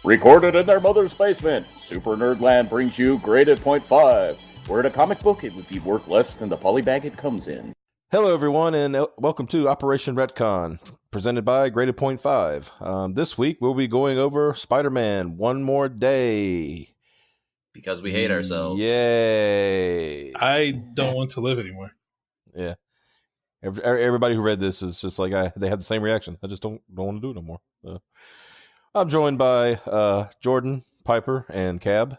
Recorded in their mother's basement, Super Nerdland brings you Graded Point 5, where in a comic book it would be worth less than the polybag it comes in. Hello, everyone, and welcome to Operation Retcon, presented by Graded Point 5. This week, we'll be going over Spider-Man One More Day. Because we hate ourselves. Yay! I don't want to live anymore. Yeah. Everybody who read this is just like, they had the same reaction. I just don't want to do it no more. I'm joined by Jordan, Piper, and Cab.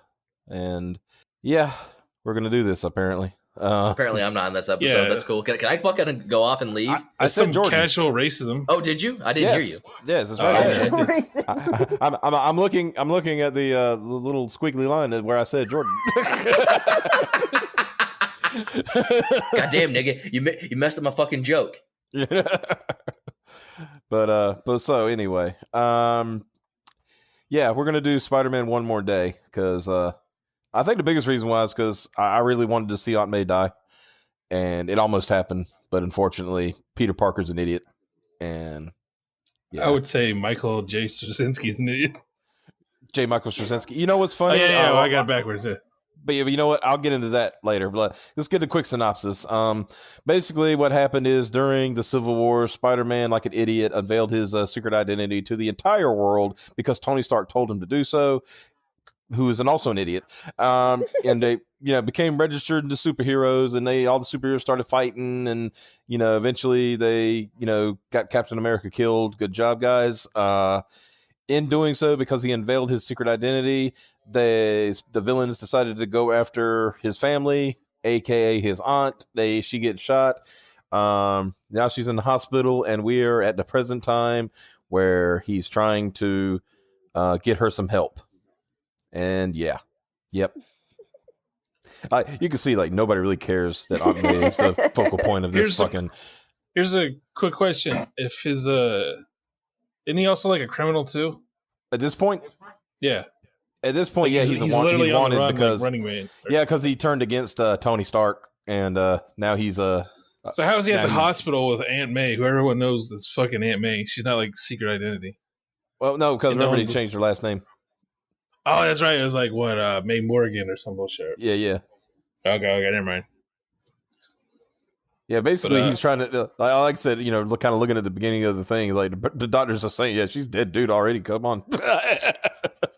And yeah, we're going to do this, apparently. Apparently, I'm not in this episode. Yeah. That's cool. Can I fucking go off and leave? I said some Jordan. Casual racism. Oh, did you? I didn't hear you. Yes, that's Oh, right. shit. I'm looking at the little squiggly line where I said Jordan. God damn, nigga. You messed up my fucking joke. Yeah. But so anyway, yeah, we're gonna do Spider-Man One More Day because I think the biggest reason why is because I really wanted to see Aunt May die, and it almost happened, but unfortunately, Peter Parker's an idiot, and yeah. I would say Michael J. Straczynski's an idiot. J. Michael Straczynski. You know what's Oh, funny? yeah, I got it backwards. Yeah. But you know what? I'll get into that later. But let's get a quick synopsis. Basically, what happened is during the Civil War, Spider-Man, like an idiot, unveiled his secret identity to the entire world because Tony Stark told him to do so, who is also an idiot. And they, became registered into superheroes, and all the superheroes started fighting, and eventually they, got Captain America killed. Good job, guys. In doing so, because he unveiled his secret identity, the villains decided to go after his family, aka his aunt. She gets shot. Now she's in the hospital, and we're at the present time where he's trying to get her some help. And yeah, yep. You can see nobody really cares that Aunt May is the focal point of this fucking. Here's a quick question: if his isn't he also like a criminal too? At this point, yeah. At this point, he's literally he's on wanted the run, because like Running Man. because he turned against Tony Stark, and now he's So how is he at the he's- hospital with Aunt May, who everyone knows is fucking Aunt May? She's not like secret identity. Well, no, because You remember know- he changed her last name. Oh, that's right. It was like what May Morgan or some bullshit. Yeah. Okay, never mind. Yeah, basically But, he's trying to, like I said, kind of looking at the beginning of the thing, like the doctors are saying, yeah, she's dead, dude, already. Come on.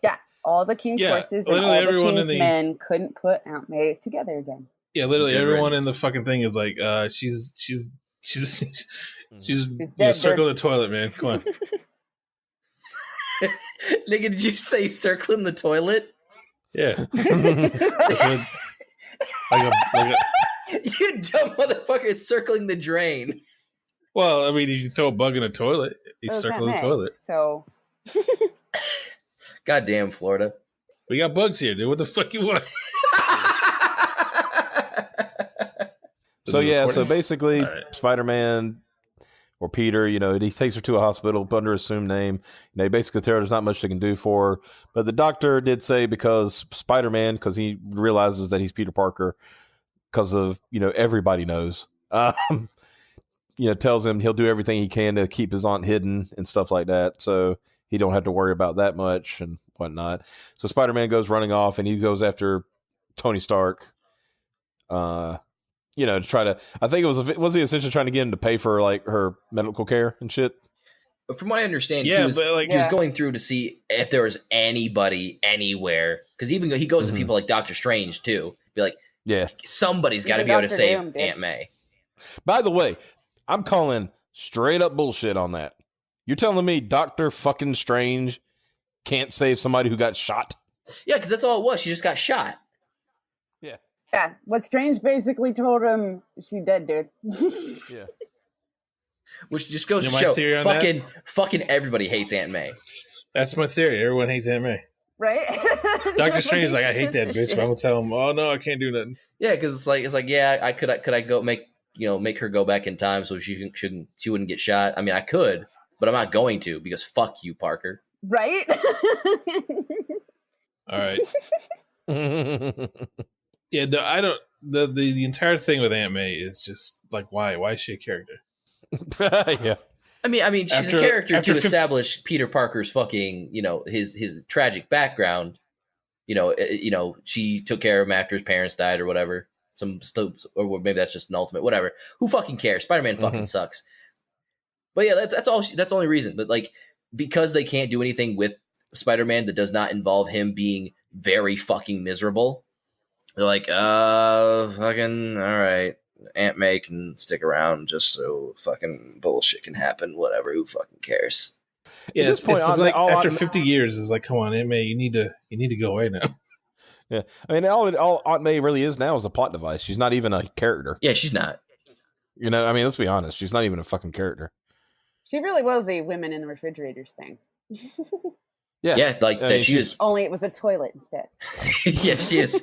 Yeah, all the King's Yeah, forces and literally all the everyone King's in the- men couldn't put Aunt May together again. Yeah, literally Good everyone in riddance. the fucking thing is like, she's dead, circle the toilet, man. Come on. Nigga, did you say circling the toilet? Yeah. That's what, You dumb motherfucker, it's circling the drain. well, I mean, you throw a bug in a toilet, you It was circle Aunt the May, toilet. So Goddamn, Florida. We got bugs here, dude. What the fuck you want? So Recording? basically, All right. Spider-Man or Peter, he takes her to a hospital under assumed name. They basically tell her there's not much they can do for her. But the doctor did say because Spider-Man, because he realizes that he's Peter Parker, because of, everybody knows, tells him he'll do everything he can to keep his aunt hidden and stuff like that. So he don't have to worry about that much and whatnot. So Spider-Man goes running off, and he goes after Tony Stark. To try to, I think was he essentially trying to get him to pay for her medical care and shit. But from what I understand, Yeah, he was but, like- he was Yeah. going through to see if there was anybody anywhere. Because even he goes to people like Doctor Strange too. Be like, Yeah. somebody's got to Even be able to Dr. save Doom did. Aunt May. By the way, I'm calling straight up bullshit on that. You're telling me Doctor fucking Strange can't save somebody who got shot? Yeah, because that's all it was. She just got shot. yeah, what Strange basically told him, she dead, dude. Yeah. Which just goes You to know my show theory on that? fucking everybody hates Aunt May. That's my theory. Everyone hates Aunt May. Right? Doctor Strange is like, I hate that bitch, but I'm gonna tell him, oh no, I can't do nothing. Yeah, because it's like yeah, I could I go make her go back in time so she wouldn't get shot. I mean, I could, but I'm not going to because fuck you, Parker. Right? All right. Yeah, no, I don't. The entire thing with Aunt May is just like, why? Why is she a character? Yeah. I I mean, she's a character to establish Peter Parker's fucking, his tragic background. She took care of him after his parents died or whatever. Or maybe that's just an ultimate, whatever. Who fucking cares? Spider-Man fucking sucks. But yeah, that's all. That's the only reason. But like, because they can't do anything with Spider-Man that does not involve him being very fucking miserable. They're like, fucking, all right. Aunt May can stick around just so fucking bullshit can happen. Whatever. Who fucking cares? Yeah, at this point, it's like after 50 years, it's like, come on, Aunt May, you need to go away now. Yeah, I mean, all Aunt May really is now is a plot device. She's not even a character. Yeah, she's not. I mean, let's be honest. She's not even a fucking character. She really was a women in the refrigerators thing. Yeah, like that. She is. Only it was a toilet instead. Yeah, she is.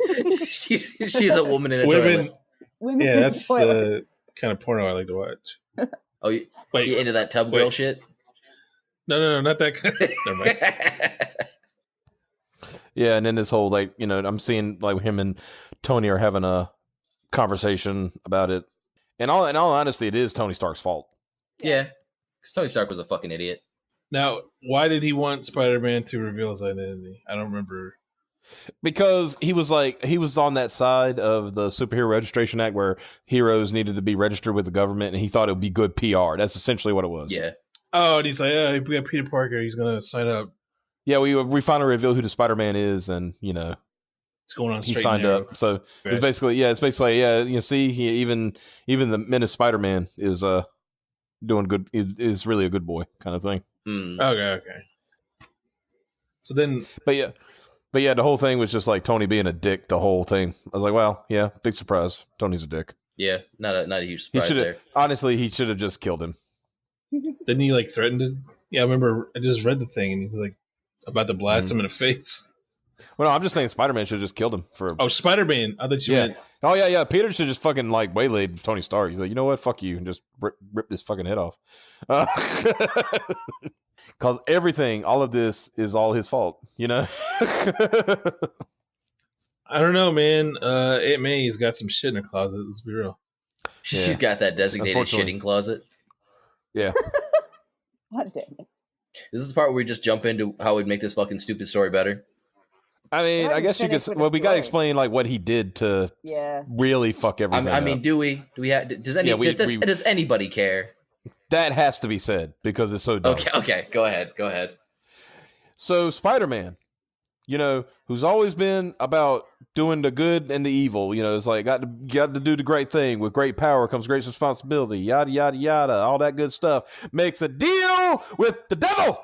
She's a woman in a toilet. Women yeah, that's the kind of porno I like to watch. Oh, you into that tub girl shit? No, not that kind. Never mind. Yeah, and then this whole I'm seeing like him and Tony are having a conversation about it. And in all honesty, it is Tony Stark's fault. Yeah, because Tony Stark was a fucking idiot. Now, why did he want Spider-Man to reveal his identity? I don't remember. Because he was on that side of the Superhero Registration Act where heroes needed to be registered with the government, and he thought it would be good PR. That's essentially what it was. Yeah. Oh, and he's like, we got Peter Parker. He's going to sign up. Yeah, we finally reveal who the Spider-Man is, and it's going on. He signed up, so right. It's basically you see, even the Menace Spider-Man is doing good. Is really a good boy kind of thing. Okay. So then, but yeah, the whole thing was just like Tony being a dick. The whole thing. I was like, well, yeah, big surprise. Tony's a dick. Yeah, not a huge surprise there. Honestly, he should have just killed him. Didn't he like threaten to? Yeah, I remember. I just read the thing, and he's like about to blast him in the face. Well, no, I'm just saying Spider-Man should have just killed him for. Oh, Spider-Man! I thought you meant. Oh yeah. Peter should just fucking like waylaid Tony Stark. He's like, you know what? Fuck you, and just rip his fucking head off. Because everything, all of this, is all his fault. I don't know, man. Aunt May's got some shit in her closet. Let's be real. She's got that designated shitting closet. Yeah. God damn it. Is this the part where we just jump into how we'd make this fucking stupid story better? I mean, I guess you could. Well, we gotta explain like what he did to really fuck everything. I mean, do we have? Does anybody care? That has to be said because it's so dumb. Okay. Go ahead. So Spider-Man, who's always been about doing the good and the evil. It's like got to do the great thing. With great power comes great responsibility. Yada yada yada. All that good stuff. Makes a deal with the devil.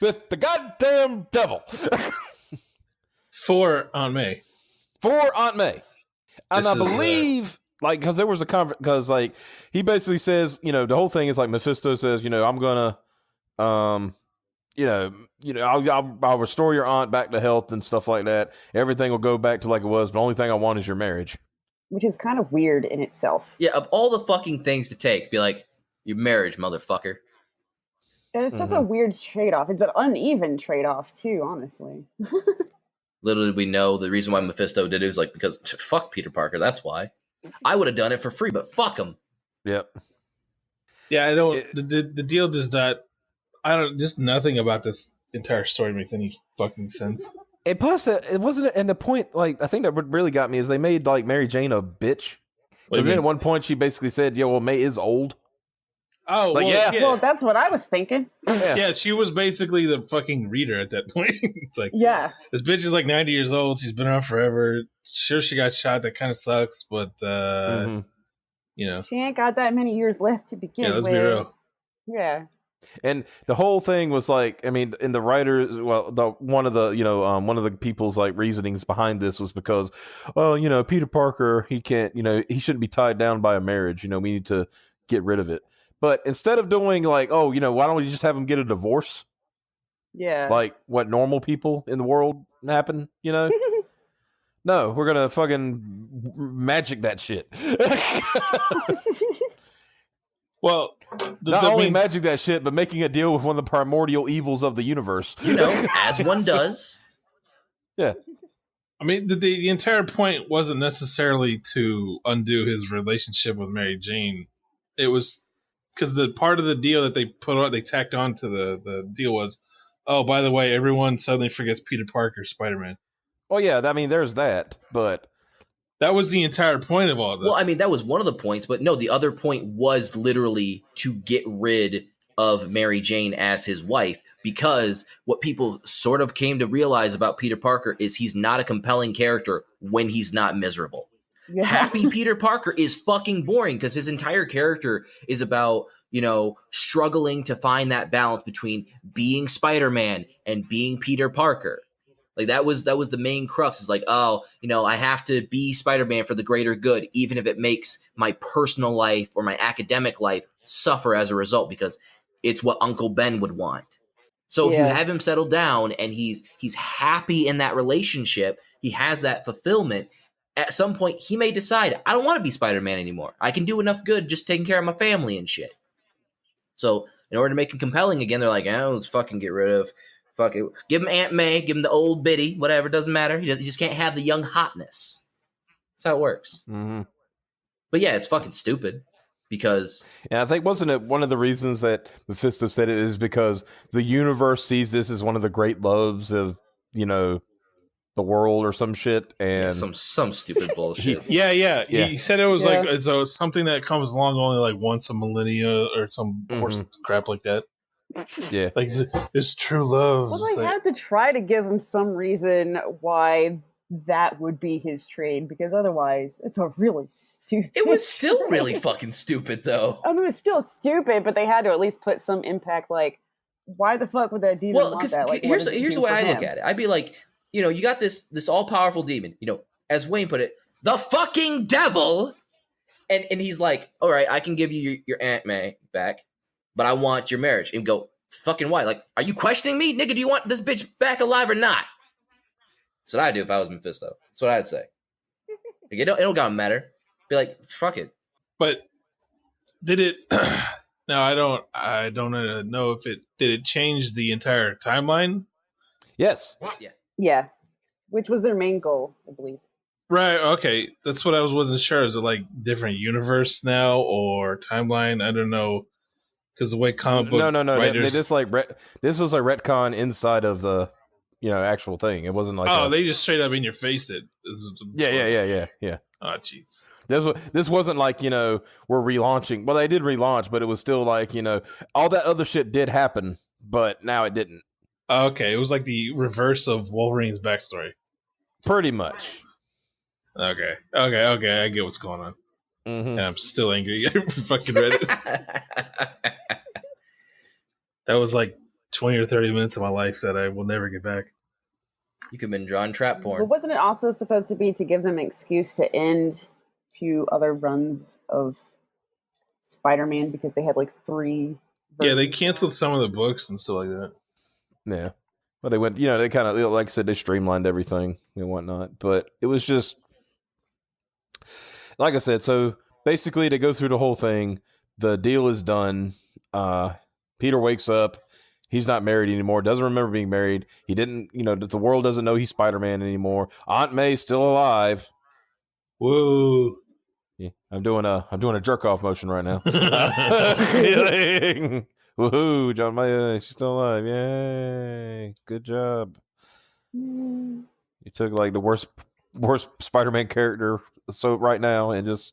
With the goddamn devil. For Aunt May. And I believe, because there was a conference, because he basically says, the whole thing is like Mephisto says, I'm gonna, I'll restore your aunt back to health and stuff like that. Everything will go back to like it was. But the only thing I want is your marriage. Which is kind of weird in itself. Yeah, of all the fucking things to take, be like, your marriage, motherfucker. And it's just a weird trade-off. It's an uneven trade-off, too, honestly. Little did we know the reason why Mephisto did it was because fuck Peter Parker. That's why. I would have done it for free, but fuck him. Yep. Yeah, I don't. The deal does not. Just nothing about this entire story makes any fucking sense. And plus, it wasn't. And the point, I think that what really got me is they made Mary Jane a bitch. Because then at one point she basically said, "Yeah, well, May is old." Oh, Well, that's what I was thinking. Yeah, she was basically the fucking reader at that point. It's like, this bitch is 90 years old. She's been around forever. Sure, she got shot. That kind of sucks, but she ain't got that many years left to begin with. Let's be real. Yeah. And the whole thing was in the writers, one of the people's reasonings behind this was because, Peter Parker, he can't, he shouldn't be tied down by a marriage. We need to get rid of it. But instead of doing why don't we just have him get a divorce? Yeah. Like what normal people in the world happen, No, we're going to fucking magic that shit. Well, not only magic that shit, but making a deal with one of the primordial evils of the universe. As one does. Yeah. I mean, the entire point wasn't necessarily to undo his relationship with Mary Jane. It was because the part of the deal that they tacked on to the deal was, oh, by the way, everyone suddenly forgets Peter Parker, Spider-Man. Oh yeah, I mean, there's that, but that was the entire point of all this. Well, I mean, that was one of the points, but no, the other point was literally to get rid of Mary Jane as his wife, because what people sort of came to realize about Peter Parker is he's not a compelling character when he's not miserable. Yeah. Happy Peter Parker is fucking boring because his entire character is about, struggling to find that balance between being Spider-Man and being Peter Parker. Like that was the main crux. Is like, oh, I have to be Spider-Man for the greater good, even if it makes my personal life or my academic life suffer as a result, because it's what Uncle Ben would want. So if you have him settle down and he's happy in that relationship, he has that fulfillment. At some point, he may decide, I don't want to be Spider-Man anymore. I can do enough good just taking care of my family and shit. So in order to make him compelling again, they're like, let's fucking get rid of. Fuck it. Give him Aunt May. Give him the old biddy. Whatever. Doesn't matter. He just can't have the young hotness. That's how it works. Mm-hmm. But yeah, it's fucking stupid because... And I think, wasn't it one of the reasons that Mephisto said it is because the universe sees this as one of the great loves of, the world or some shit? And some stupid bullshit. Yeah. He said it was like it's something that comes along only like once a millennia or some horse crap like that. Yeah, like it's true love. Well, they had to try to give him some reason why that would be his trade, because otherwise it's a really stupid. It was still really fucking stupid, though. I mean, it was still stupid, but they had to at least put some impact. Like, why the fuck would that demon want that? Like, here's the way I look at it. I'd be like, you got this all powerful demon. As Wayne put it, the fucking devil, and he's like, all right, I can give you your Aunt May back, but I want your marriage. And go, fucking why? Like, are you questioning me? Nigga, do you want this bitch back alive or not? That's what I'd do if I was Mephisto. That's what I'd say. Like, it don't gotta matter. Be like, fuck it. But did it... No, I don't know if did it change the entire timeline? Yes. Yeah. Which was their main goal, I believe. Right, okay. That's what I wasn't sure. Is it like different universe now or timeline? I don't know. Because the way comic book writers... this was a retcon inside of the actual thing. It wasn't like they just straight up in your face it. Yeah. Oh, jeez. This wasn't like, we're relaunching. Well, they did relaunch, but it was still like, all that other shit did happen, but now it didn't. Okay, it was like the reverse of Wolverine's backstory. Pretty much. Okay, I get what's going on. Mm-hmm. And I'm still angry. I fucking read it. That was like 20 or 30 minutes of my life that I will never get back. You could have been drawing trap porn. But wasn't it also supposed to be to give them an excuse to end 2 other runs of Spider-Man because they had like 3 versions? Yeah, they canceled some of the books and stuff like that. Yeah. Well, they went, they kind of, like I said, they streamlined everything and whatnot. But it was just, like I said, so basically to go through the whole thing, the deal is done. Peter wakes up. He's not married anymore. Doesn't remember being married. He didn't, the world doesn't know he's Spider-Man anymore. Aunt May's still alive. Whoa. Yeah, I'm doing a jerk off motion right now. Woohoo, John Mayer, she's still alive. Yay. Good job. You took like the worst Spider-Man character right now and just,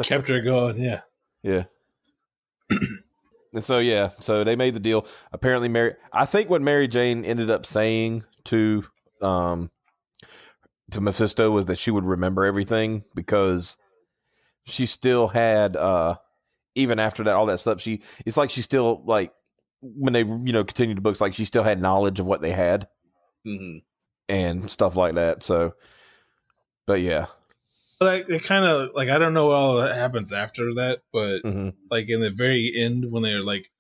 kept her going, yeah. Yeah. And so they made the deal. Apparently, I think what Mary Jane ended up saying to Mephisto was that she would remember everything because she still had even after that all that stuff. It's like she still like when they continued the books, like she still had knowledge of what they had and stuff like that. So, but yeah. Like it kind of like I don't know what all that happens after that, but like in the very end when they're like,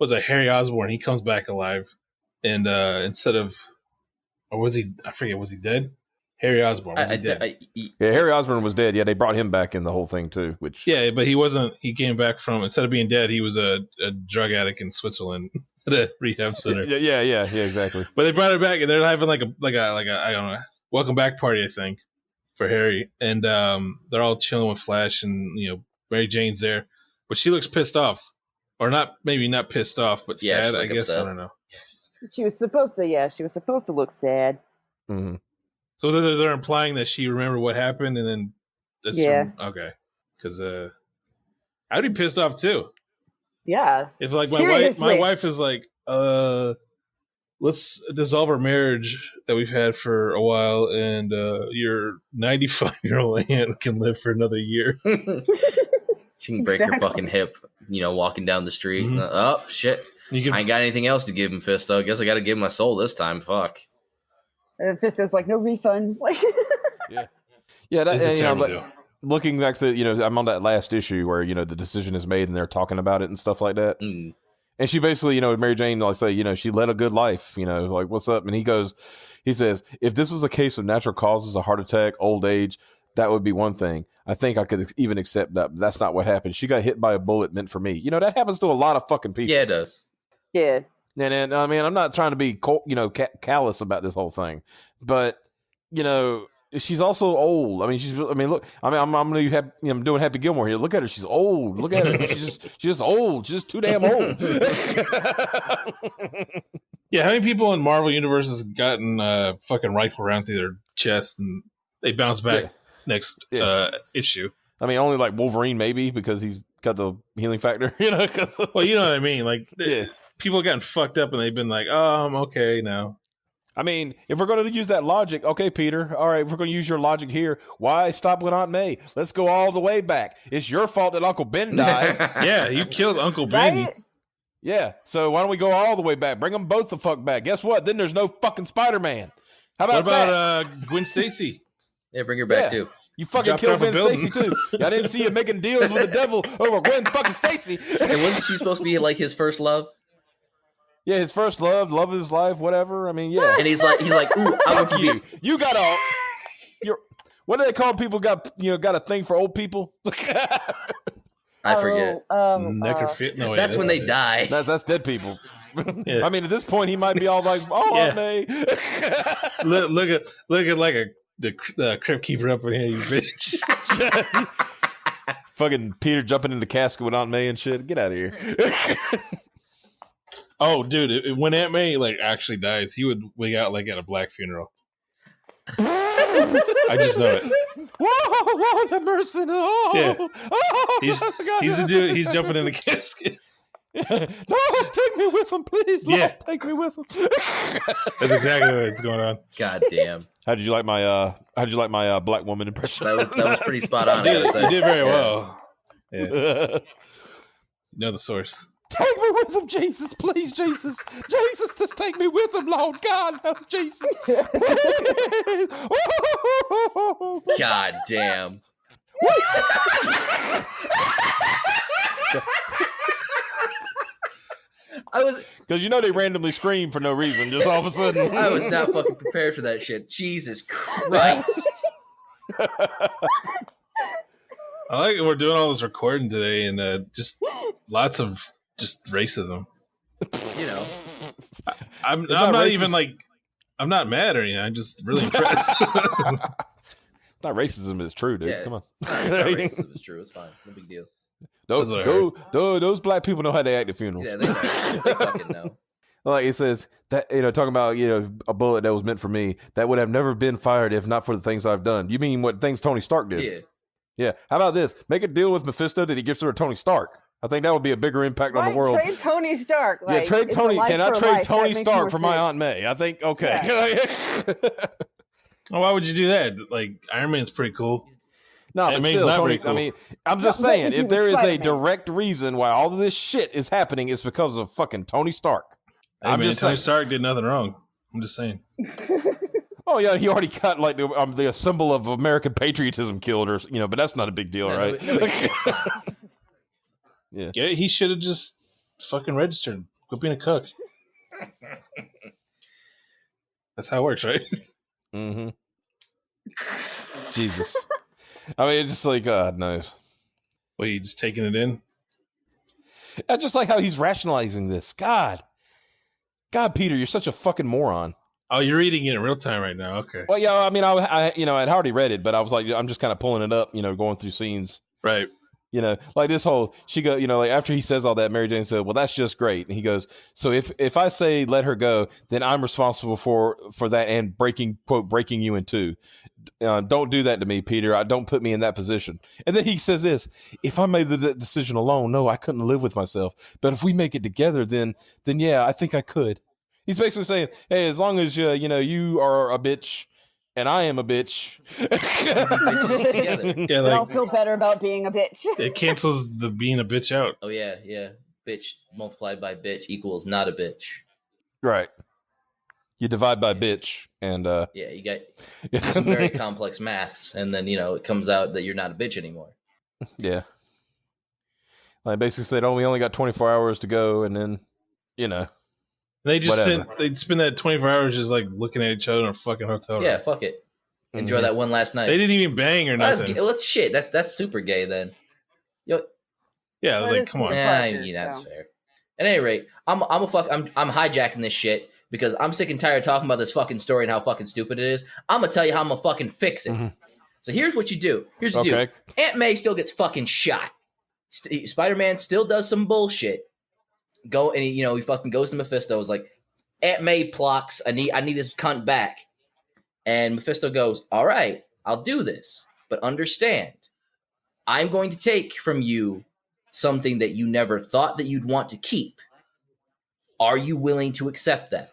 was it Harry Osborn? He comes back alive, and instead of, or was he? I forget. Was he dead? Harry Osborn was he dead? Yeah, Harry Osborn was dead. Yeah, they brought him back in the whole thing too. Which but he wasn't. He came back from instead of being dead, he was a drug addict in Switzerland. at a rehab center. Yeah, exactly. But they brought her back, and they're having like a I don't know, welcome back party, I think, for Harry, and they're all chilling with Flash, and Mary Jane's there, but she looks pissed off, or maybe not pissed off, but sad. I guess upset. I don't know. She was supposed to. Yeah, she was supposed to look sad. Mm-hmm. So they're implying that she remembered what happened, and then okay, because I'd be pissed off too. Yeah. If like my wife is like, let's dissolve our marriage that we've had for a while, and your 95-year-old aunt can live for another year. She can break her fucking hip, walking down the street. Mm-hmm. Oh shit! I ain't got anything else to give him, Fisto. I guess I got to give him my soul this time. Fuck. And Fisto's like, no refunds. Like, yeah. That, looking back to I'm on that last issue where the decision is made and they're talking about it and stuff like that. Mm. And she basically, Mary Jane, like say, she led a good life, like what's up? And he says, if this was a case of natural causes, a heart attack, old age, that would be one thing. I think I could even accept that, but that's not what happened. She got hit by a bullet meant for me. That happens to a lot of fucking people. Yeah, it does. Yeah. And I mean, I'm not trying to be, callous about this whole thing, but she's also old. I mean, look. I mean, I'm doing Happy Gilmore here. Look at her. She's old. Look at her. She's just old. She's just too damn old. Yeah, how many people in Marvel Universe has gotten fucking rifle round through their chest and they bounce back next issue? I mean, only like Wolverine maybe because he's got the healing factor. Well, you know what I mean. Like people have gotten fucked up and they've been like, oh, I'm okay now. I mean, if we're going to use that logic, okay, Peter, all right, if we're going to use your logic here, why stop with Aunt May? Let's go all the way back. It's your fault that Uncle Ben died. Yeah, you killed Uncle Ben. Right? Yeah, so why don't we go all the way back? Bring them both the fuck back. Guess what? Then there's no fucking Spider-Man. How about that? Gwen Stacy? Yeah, bring her back too. You fucking killed Gwen Stacy too. I didn't see you making deals with the devil over Gwen fucking Stacy. And wasn't she supposed to be like his first love? Yeah, his first love of his life, whatever. I mean, yeah. And he's like, ooh, I went for you. You got what do they call people got a thing for old people? I forget. No, that's when they die. That's dead people. Yeah. I mean, at this point, he might be all like, "Oh, yeah. May." look at like the crypt keeper up in here, you bitch. Fucking Peter jumping in the casket with Aunt May and shit. Get out of here. Oh, dude! When Aunt May actually dies, he would wig out like at a black funeral. I just know it. Whoa, Lord have mercy! Oh, yeah. Oh, he's the dude. He's jumping in the casket. No, take me with him, please. Lord, take me with him. That's exactly what's going on. God damn. How did you like my black woman impression? That was pretty spot on. You did very well. Yeah. Know the source. Take me with him, Jesus, please, Jesus. Jesus, just take me with him, Lord God, no, Jesus. Please. God damn. Because they randomly scream for no reason, just all of a sudden. I was not fucking prepared for that shit. Jesus Christ. I like we're doing all this recording today and just lots of just racism. I'm not even I'm not mad or anything. I'm just really impressed. Not racism, it's true, dude. Yeah, Come on. It's not racism, it's true. It's fine. No big deal. Those black people know how they act at funerals. Yeah, they fucking know. Like it says that talking about a bullet that was meant for me that would have never been fired if not for the things I've done. You mean what things Tony Stark did? Yeah. How about this? Make a deal with Mephisto that he gives her Tony Stark. I think that would be a bigger impact on the world. Trade Tony Stark. Trade Tony. Can I trade Tony Stark for my Aunt May? I think okay. Yeah. Well, why would you do that? Iron Man's pretty cool. No, but still, Tony, cool. I mean, I'm just saying, if there is a direct reason why all of this shit is happening, it's because of fucking Tony Stark. Tony Stark did nothing wrong. I'm just saying. Oh yeah, he already got the symbol of American patriotism killed, or but that's not a big deal, right? Yeah, he should have just fucking registered. Quit being a cook. That's how it works, right? Mm-hmm. Jesus. I mean, it's just God knows. Well, you just taking it in? I just like how he's rationalizing this. God, God, Peter, you're such a fucking moron. Oh, you're reading it in real time right now. Okay. Well, yeah, I mean, I I'd already read it, but I was like, I'm just kind of pulling it up, going through scenes. Right. Like this whole, she go, like after he says all that, Mary Jane said, well, that's just great. And he goes, so if I say let her go, then I'm responsible for that and breaking you in two. Don't do that to me, Peter. Don't put me in that position. And then he says this, if I made the decision alone, no, I couldn't live with myself. But if we make it together, then yeah, I think I could. He's basically saying, hey, as long as you are a bitch and I am a bitch. Yeah, like, I'll feel better about being a bitch. It cancels the being a bitch out. Oh yeah. Bitch multiplied by bitch equals not a bitch. Right. You divide by bitch, and yeah, you got some very complex maths, and then it comes out that you're not a bitch anymore. Yeah. Like basically said, we only got 24 hours to go, and then they just they'd spend that 24 hours just like looking at each other in a fucking hotel room. Yeah, fuck it. Enjoy that one last night. They didn't even bang or nothing. Let's shit. That's super gay then. Yeah, like come on. That's fair. At any rate, I'm hijacking this shit because I'm sick and tired of talking about this fucking story and how fucking stupid it is. I'm gonna tell you how I'm gonna fucking fix it. Mm-hmm. So here's what you do. Aunt May still gets fucking shot. Spider-Man still does some bullshit. He fucking goes to Mephisto. Is like, Aunt May plocks. I need this cunt back. And Mephisto goes, all right, I'll do this, but understand, I'm going to take from you something that you never thought that you'd want to keep. Are you willing to accept that?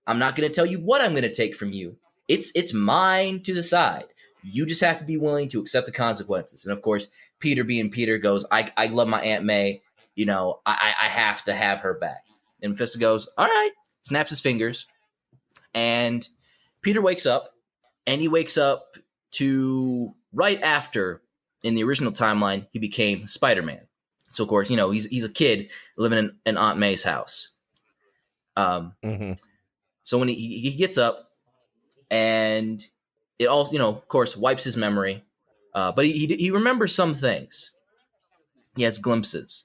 I'm not going to tell you what I'm going to take from you. It's mine to decide. You just have to be willing to accept the consequences. And of course, Peter being Peter goes, I love my Aunt May. I have to have her back. And Mephisto goes, all right, snaps his fingers. And Peter wakes up, and he wakes up to right after, in the original timeline, he became Spider-Man. So, of course, he's a kid living in Aunt May's house. So when he gets up, and it all, of course, wipes his memory, but he remembers some things. He has glimpses.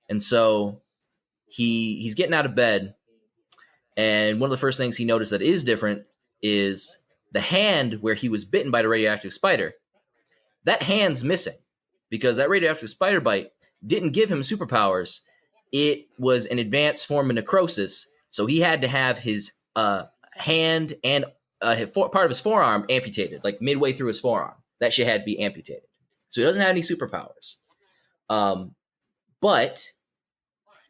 And so he's getting out of bed, and one of the first things he noticed that is different is the hand where he was bitten by the radioactive spider. That hand's missing because that radioactive spider bite didn't give him superpowers. It was an advanced form of necrosis, so he had to have his hand and part of his forearm amputated, like midway through his forearm. That shit had to be amputated. So he doesn't have any superpowers. But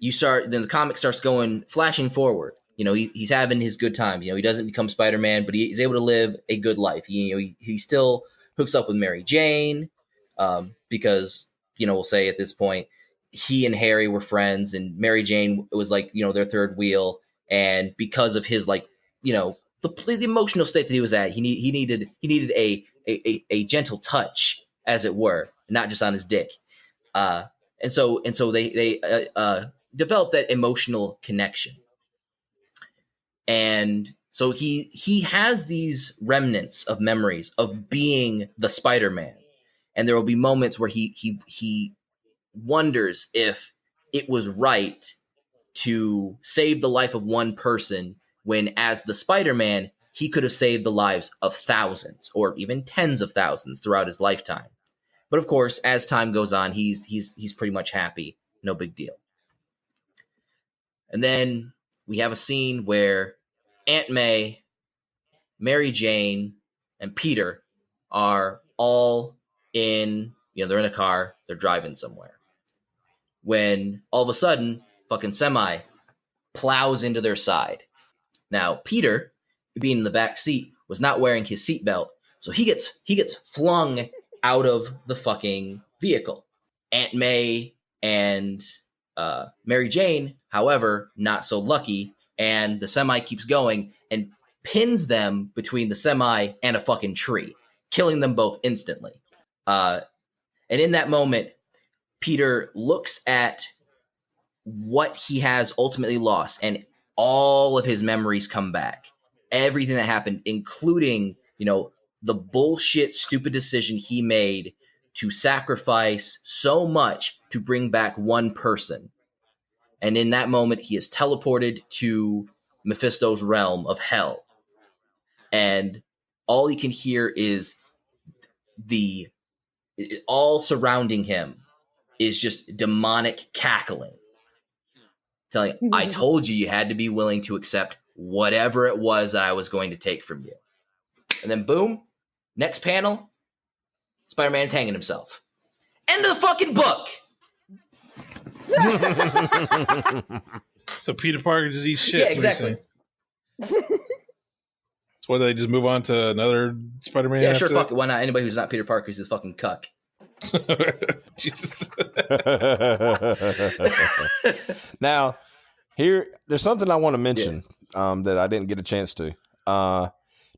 then the comic starts flashing forward. He's having his good time. He doesn't become Spider-Man, but he's able to live a good life. He still hooks up with Mary Jane because, we'll say at this point, he and Harry were friends, and Mary Jane was like, their third wheel. And because of his the emotional state that he was at, he needed a gentle touch, as it were, not just on his dick. And so they developed that emotional connection. And so he has these remnants of memories of being the Spider-Man. And there will be moments where he wonders if it was right to save the life of one person when, as the Spider-Man, he could have saved the lives of thousands or even tens of thousands throughout his lifetime. But of course, as time goes on, he's pretty much happy. No big deal. And then we have a scene where Aunt May, Mary Jane, and Peter are all in, they're in a car, they're driving somewhere. When all of a sudden, fucking semi plows into their side. Now, Peter, being in the back seat, was not wearing his seatbelt, so he gets flung out of the fucking vehicle. Aunt May and Mary Jane, however, not so lucky, and the semi keeps going and pins them between the semi and a fucking tree, killing them both instantly. And in that moment, Peter looks at what he has ultimately lost, and all of his memories come back. Everything that happened, including, the bullshit, stupid decision he made to sacrifice so much to bring back one person. And in that moment, he is teleported to Mephisto's realm of hell. And all he can hear is all surrounding him is just demonic cackling. Telling you, I told you had to be willing to accept whatever it was I was going to take from you. And then boom, next panel, Spider-Man's hanging himself. End of the fucking book! So Peter Parker just eats shit. Yeah, exactly. So why they just move on to another Spider-Man? Yeah, sure, fuck it. Why not? Anybody who's not Peter Parker is his fucking cuck. Jesus. Now, there's something I want to mention that I didn't get a chance to.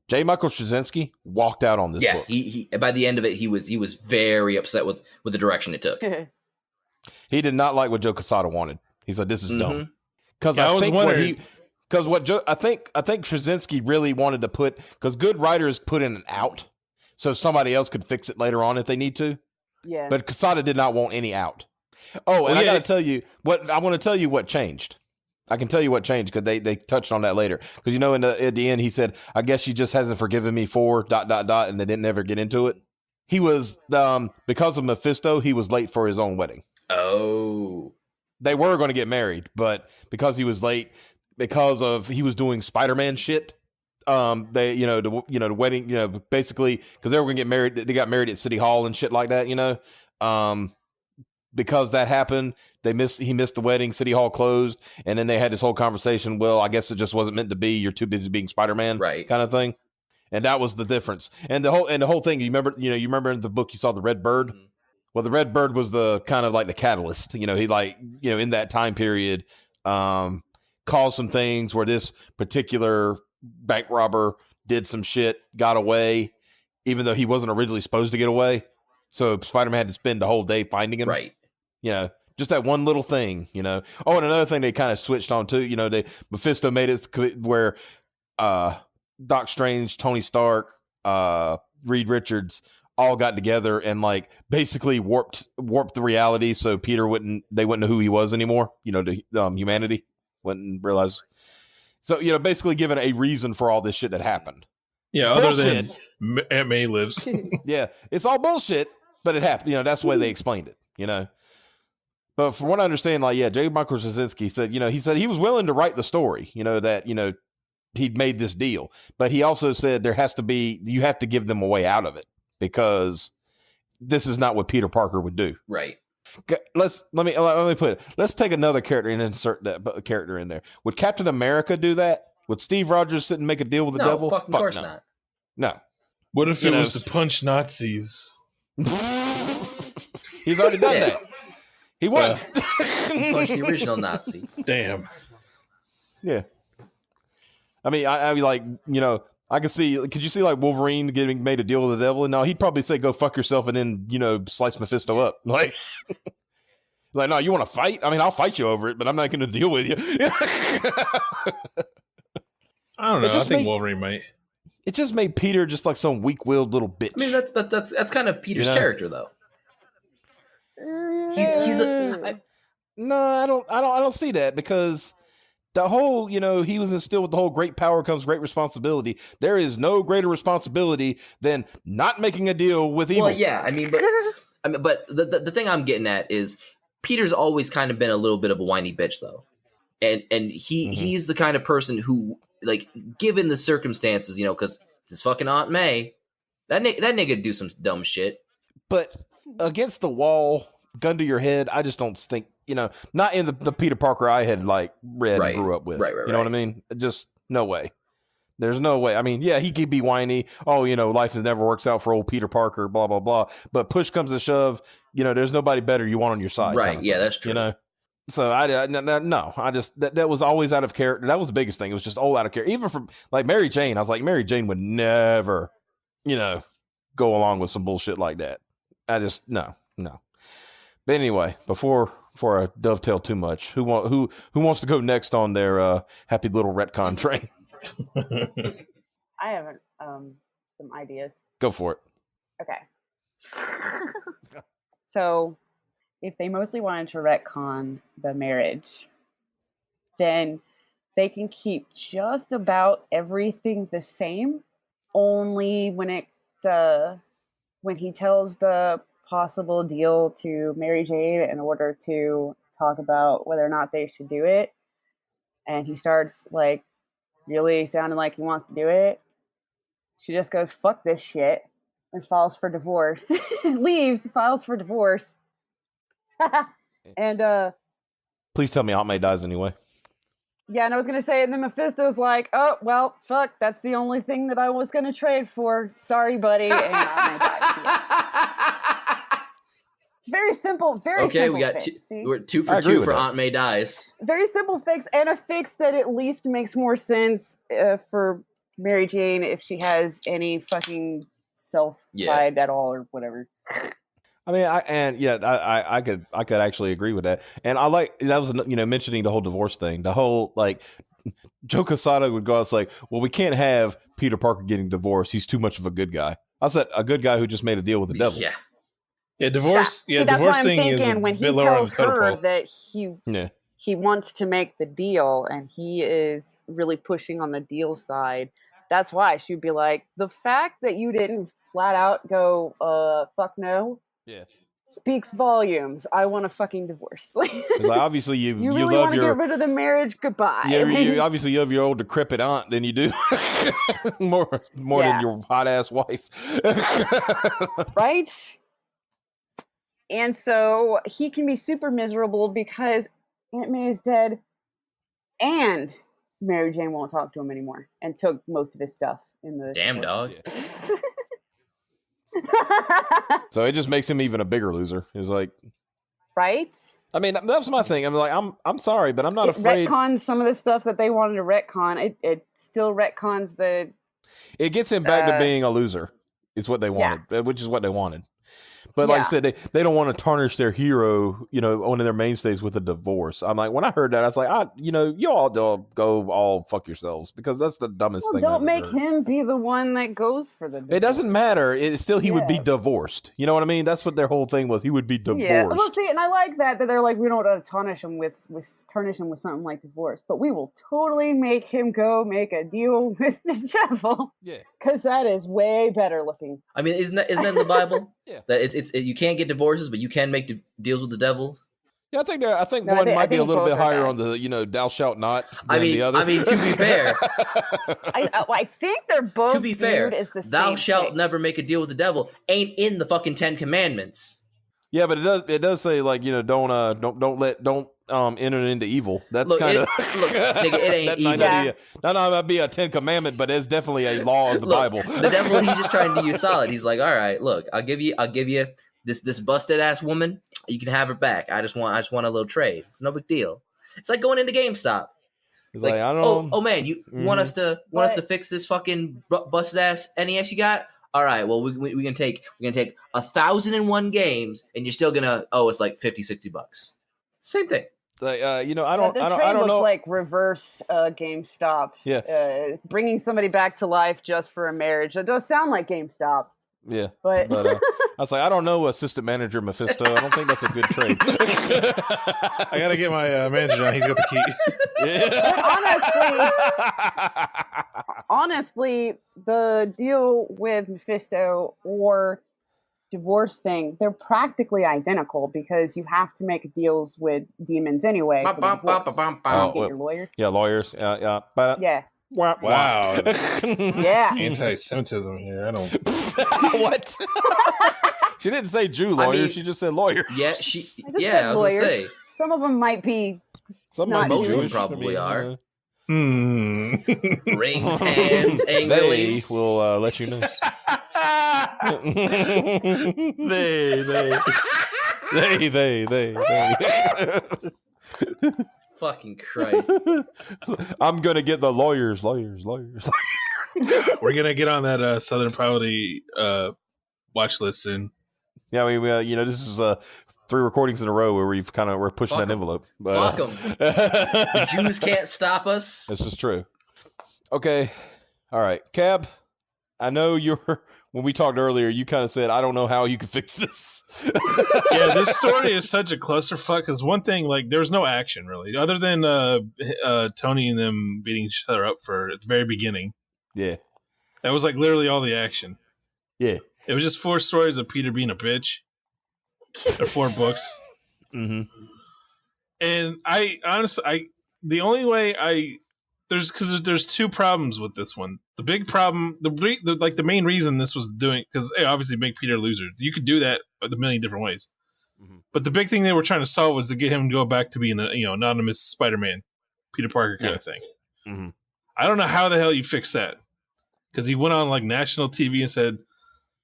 J. Michael Straczynski walked out on this book. He by the end of it, he was very upset with the direction it took. He did not like what Joe Quesada wanted. He said, "This is dumb." Because I think I think Straczynski really wanted to because good writers put in an out, so somebody else could fix it later on if they need to. Yeah. But Quesada did not want any out. Oh, and I got to tell you what I want to tell you what changed. I can tell you what changed because they touched on that later. Because at the end he said, "I guess she just hasn't forgiven me for ... and they didn't ever get into it. He was because of Mephisto, he was late for his own wedding. Oh, they were going to get married, but because he was late, because of he was doing Spider-Man shit. The wedding, basically because they were going to get married. They got married at City Hall and shit like that. Because that happened, he missed the wedding. City Hall closed, and then they had this whole conversation. Well, I guess it just wasn't meant to be. You're too busy being Spider-Man, right? Kind of thing. And that was the difference. And the whole thing. You remember in the book you saw the Red Bird. Mm-hmm. Well, the Red Bird was the kind of like the catalyst. He in that time period, caused some things where this particular bank robber did some shit, got away, even though he wasn't originally supposed to get away. So Spider-Man had to spend the whole day finding him. Right. Just that one little thing, Oh, and another thing they kind of switched on too, Mephisto made it where Doc Strange, Tony Stark, Reed Richards all got together and like basically warped the reality so Peter wouldn't know who he was anymore, to humanity wouldn't realize. So, basically given a reason for all this shit that happened. Yeah, bullshit. Other than Aunt May lives. Yeah, it's all bullshit, but it happened. That's the way they explained it, But from what I understand, J. Michael Straczynski said, he said he was willing to write the story, that, he'd made this deal. But he also said you have to give them a way out of it because this is not what Peter Parker would do. Right. Let me put it. Let's take another character and insert that character in there. Would Captain America do that? Would Steve Rogers sit and make a deal with the devil? Fuck, of course not. No. What if it was to punch Nazis? He's already done that. He won. He punched the original Nazi. Damn. Yeah. I mean, I could see. Could you see like Wolverine getting made a deal with the devil? And no, he'd probably say, "Go fuck yourself," and then slice Mephisto up. Like, no, you want to fight? I mean, I'll fight you over it, but I'm not going to deal with you. I don't know. I think Wolverine might. It just made Peter just like some weak-willed little bitch. I mean, that's kind of Peter's character, though. No, I don't see that because the whole, he was instilled with the whole great power comes great responsibility. There is no greater responsibility than not making a deal with evil. Well, yeah, but the thing I'm getting at is Peter's always kind of been a little bit of a whiny bitch, though, and he's the kind of person who, like, given the circumstances, because this fucking Aunt May, that nigga do some dumb shit, but against the wall, gun to your head, I just don't think. Not in the Peter Parker I had like read and grew up with. Right. You know what I mean? Just no way. There's no way. I mean, yeah, he could be whiny. Oh, life never works out for old Peter Parker, blah, blah, blah. But push comes to shove, there's nobody better you want on your side. Right. Yeah, that's true. So I just, that was always out of character. That was the biggest thing. It was just all out of character. Even from like Mary Jane, I was like, Mary Jane would never, go along with some bullshit like that. I just, no. But anyway, before I dovetail too much, who wants to go next on their happy little retcon train? I have some ideas. Go for it. Okay. So, if they mostly wanted to retcon the marriage, then they can keep just about everything the same. Only when he tells the possible deal to Mary Jane in order to talk about whether or not they should do it, and he starts like really sounding like he wants to do it, she just goes, fuck this shit, and files for divorce. Leaves, files for divorce. And Please tell me Aunt May dies anyway. yeah, and I was gonna say, and then Mephisto's like, oh well, fuck, that's the only thing that I was gonna trade for. Sorry, buddy. And Aunt May dies. Very simple, very simple. Okay, we got fix, we're 2 for 2 for Aunt May dies. Very simple fix, and a fix that at least makes more sense for Mary Jane if she has any fucking self-pride at all or whatever. I mean, I could actually agree with that, and I like that was mentioning the whole divorce thing, the whole like Joe Quesada would go, it's like, well, we can't have Peter Parker getting divorced. He's too much of a good guy. I said a good guy who just made a deal with the devil. Yeah, divorce. Yeah, that's divorce why I'm thing thinking is when he tells her that he wants to make the deal and he is really pushing on the deal side. That's why she'd be like, the fact that you didn't flat out go, fuck no, speaks volumes. I want a fucking divorce. Like, obviously you really love want to get rid of the marriage. Goodbye. You obviously love your old decrepit aunt than you do more than your hot ass wife, right? And so he can be super miserable because Aunt May is dead and Mary Jane won't talk to him anymore and took most of his stuff in the damn dog. So it just makes him even a bigger loser. It's like, right? I mean, that's my thing. I'm like, I'm sorry, but I'm not afraid. Retcons some of the stuff that they wanted to retcon. It still retcons the. It gets him back to being a loser. It's what they wanted, which is what they wanted. But like I said, they don't want to tarnish their hero, one of their mainstays with a divorce. I'm like, when I heard that, I was like, you all go all fuck yourselves because that's the dumbest thing. Don't make him be the one that goes for the divorce. It doesn't matter. It's still he would be divorced. You know what I mean? That's what their whole thing was. He would be divorced. Yeah, well, see, and I like that they're like, we don't want to tarnish him with something like divorce, but we will totally make him go make a deal with the devil. Yeah, because that is way better looking. I mean, isn't that in the Bible? Yeah, that you can't get divorces, but you can make deals with the devils. Yeah, I think one might be a little bit higher on the thou shalt not than the other. I mean, to be fair, I think they're both. To be fair, as the thou same shalt thing. never make a deal with the devil ain't in the fucking 10 Commandments. Yeah, but it does say like don't enter into evil. That's kind of nigga, it ain't evil. That might be a 10 Commandment, but it's definitely a law of the Bible. The devil, he's just trying to do you solid. He's like, all right, look, I'll give you this busted ass woman. You can have her back. I just want a little trade. It's no big deal. It's like going into GameStop. It's like I don't. Oh man, you want us to fix this fucking busted ass NES you got? All right, well we can take 1,001 games and you're still gonna it's like $50-$60. Same thing. Like, I don't looks know. Like reverse GameStop. Yeah, bringing somebody back to life just for a marriage. It does sound like GameStop. Yeah, but I was like, I don't know, assistant manager Mephisto. I don't think that's a good trade. I gotta get my manager on. He's got the key. Honestly, the deal with Mephisto or divorce thing, they're practically identical because you have to make deals with demons anyway. Get your lawyers. Yeah, lawyers. Yeah. Wow. Yeah. Anti-Semitism here. I don't. What? She didn't say Jew lawyer. She just said lawyer. Yeah, I was lawyers. gonna say some of them might be. Most of them probably are. Rings, hands, angrily. They will let you know. They. Fucking Christ. I'm gonna get the lawyers. We're gonna get on that Southern Priority watch list soon. Yeah, this is 3 recordings in a row where we're pushing that envelope. But, fuck them. The Jews can't stop us. This is true. Okay, all right, Cab. I know you're when we talked earlier, you kind of said, "I don't know how you can fix this." Yeah, this story is such a clusterfuck. Because one thing, like, there was no action really, other than Tony and them beating each other up for at the very beginning. Yeah, that was like literally all the action. Yeah, it was just 4 stories of Peter being a bitch. Or 4 books. Mm-hmm. And I honestly, the only way there's 2 problems with this one. The big problem, the main reason this was doing, because obviously make Peter a loser. You could do that a million different ways. Mm-hmm. But the big thing they were trying to solve was to get him to go back to being a anonymous Spider-Man, Peter Parker kind of thing. Mm-hmm. I don't know how the hell you fix that, because he went on like national TV and said,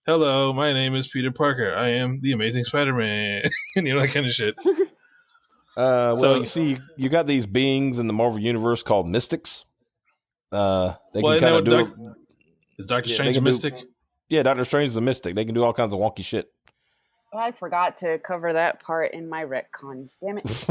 "Hello, my name is Peter Parker. I am the Amazing Spider-Man." That kind of shit. Well, you see, you got these beings in the Marvel universe called mystics. They can kind of do. Is Doctor Strange a mystic? Doctor Strange is a mystic. They can do all kinds of wonky shit. I forgot to cover that part in my retcon. Damn it.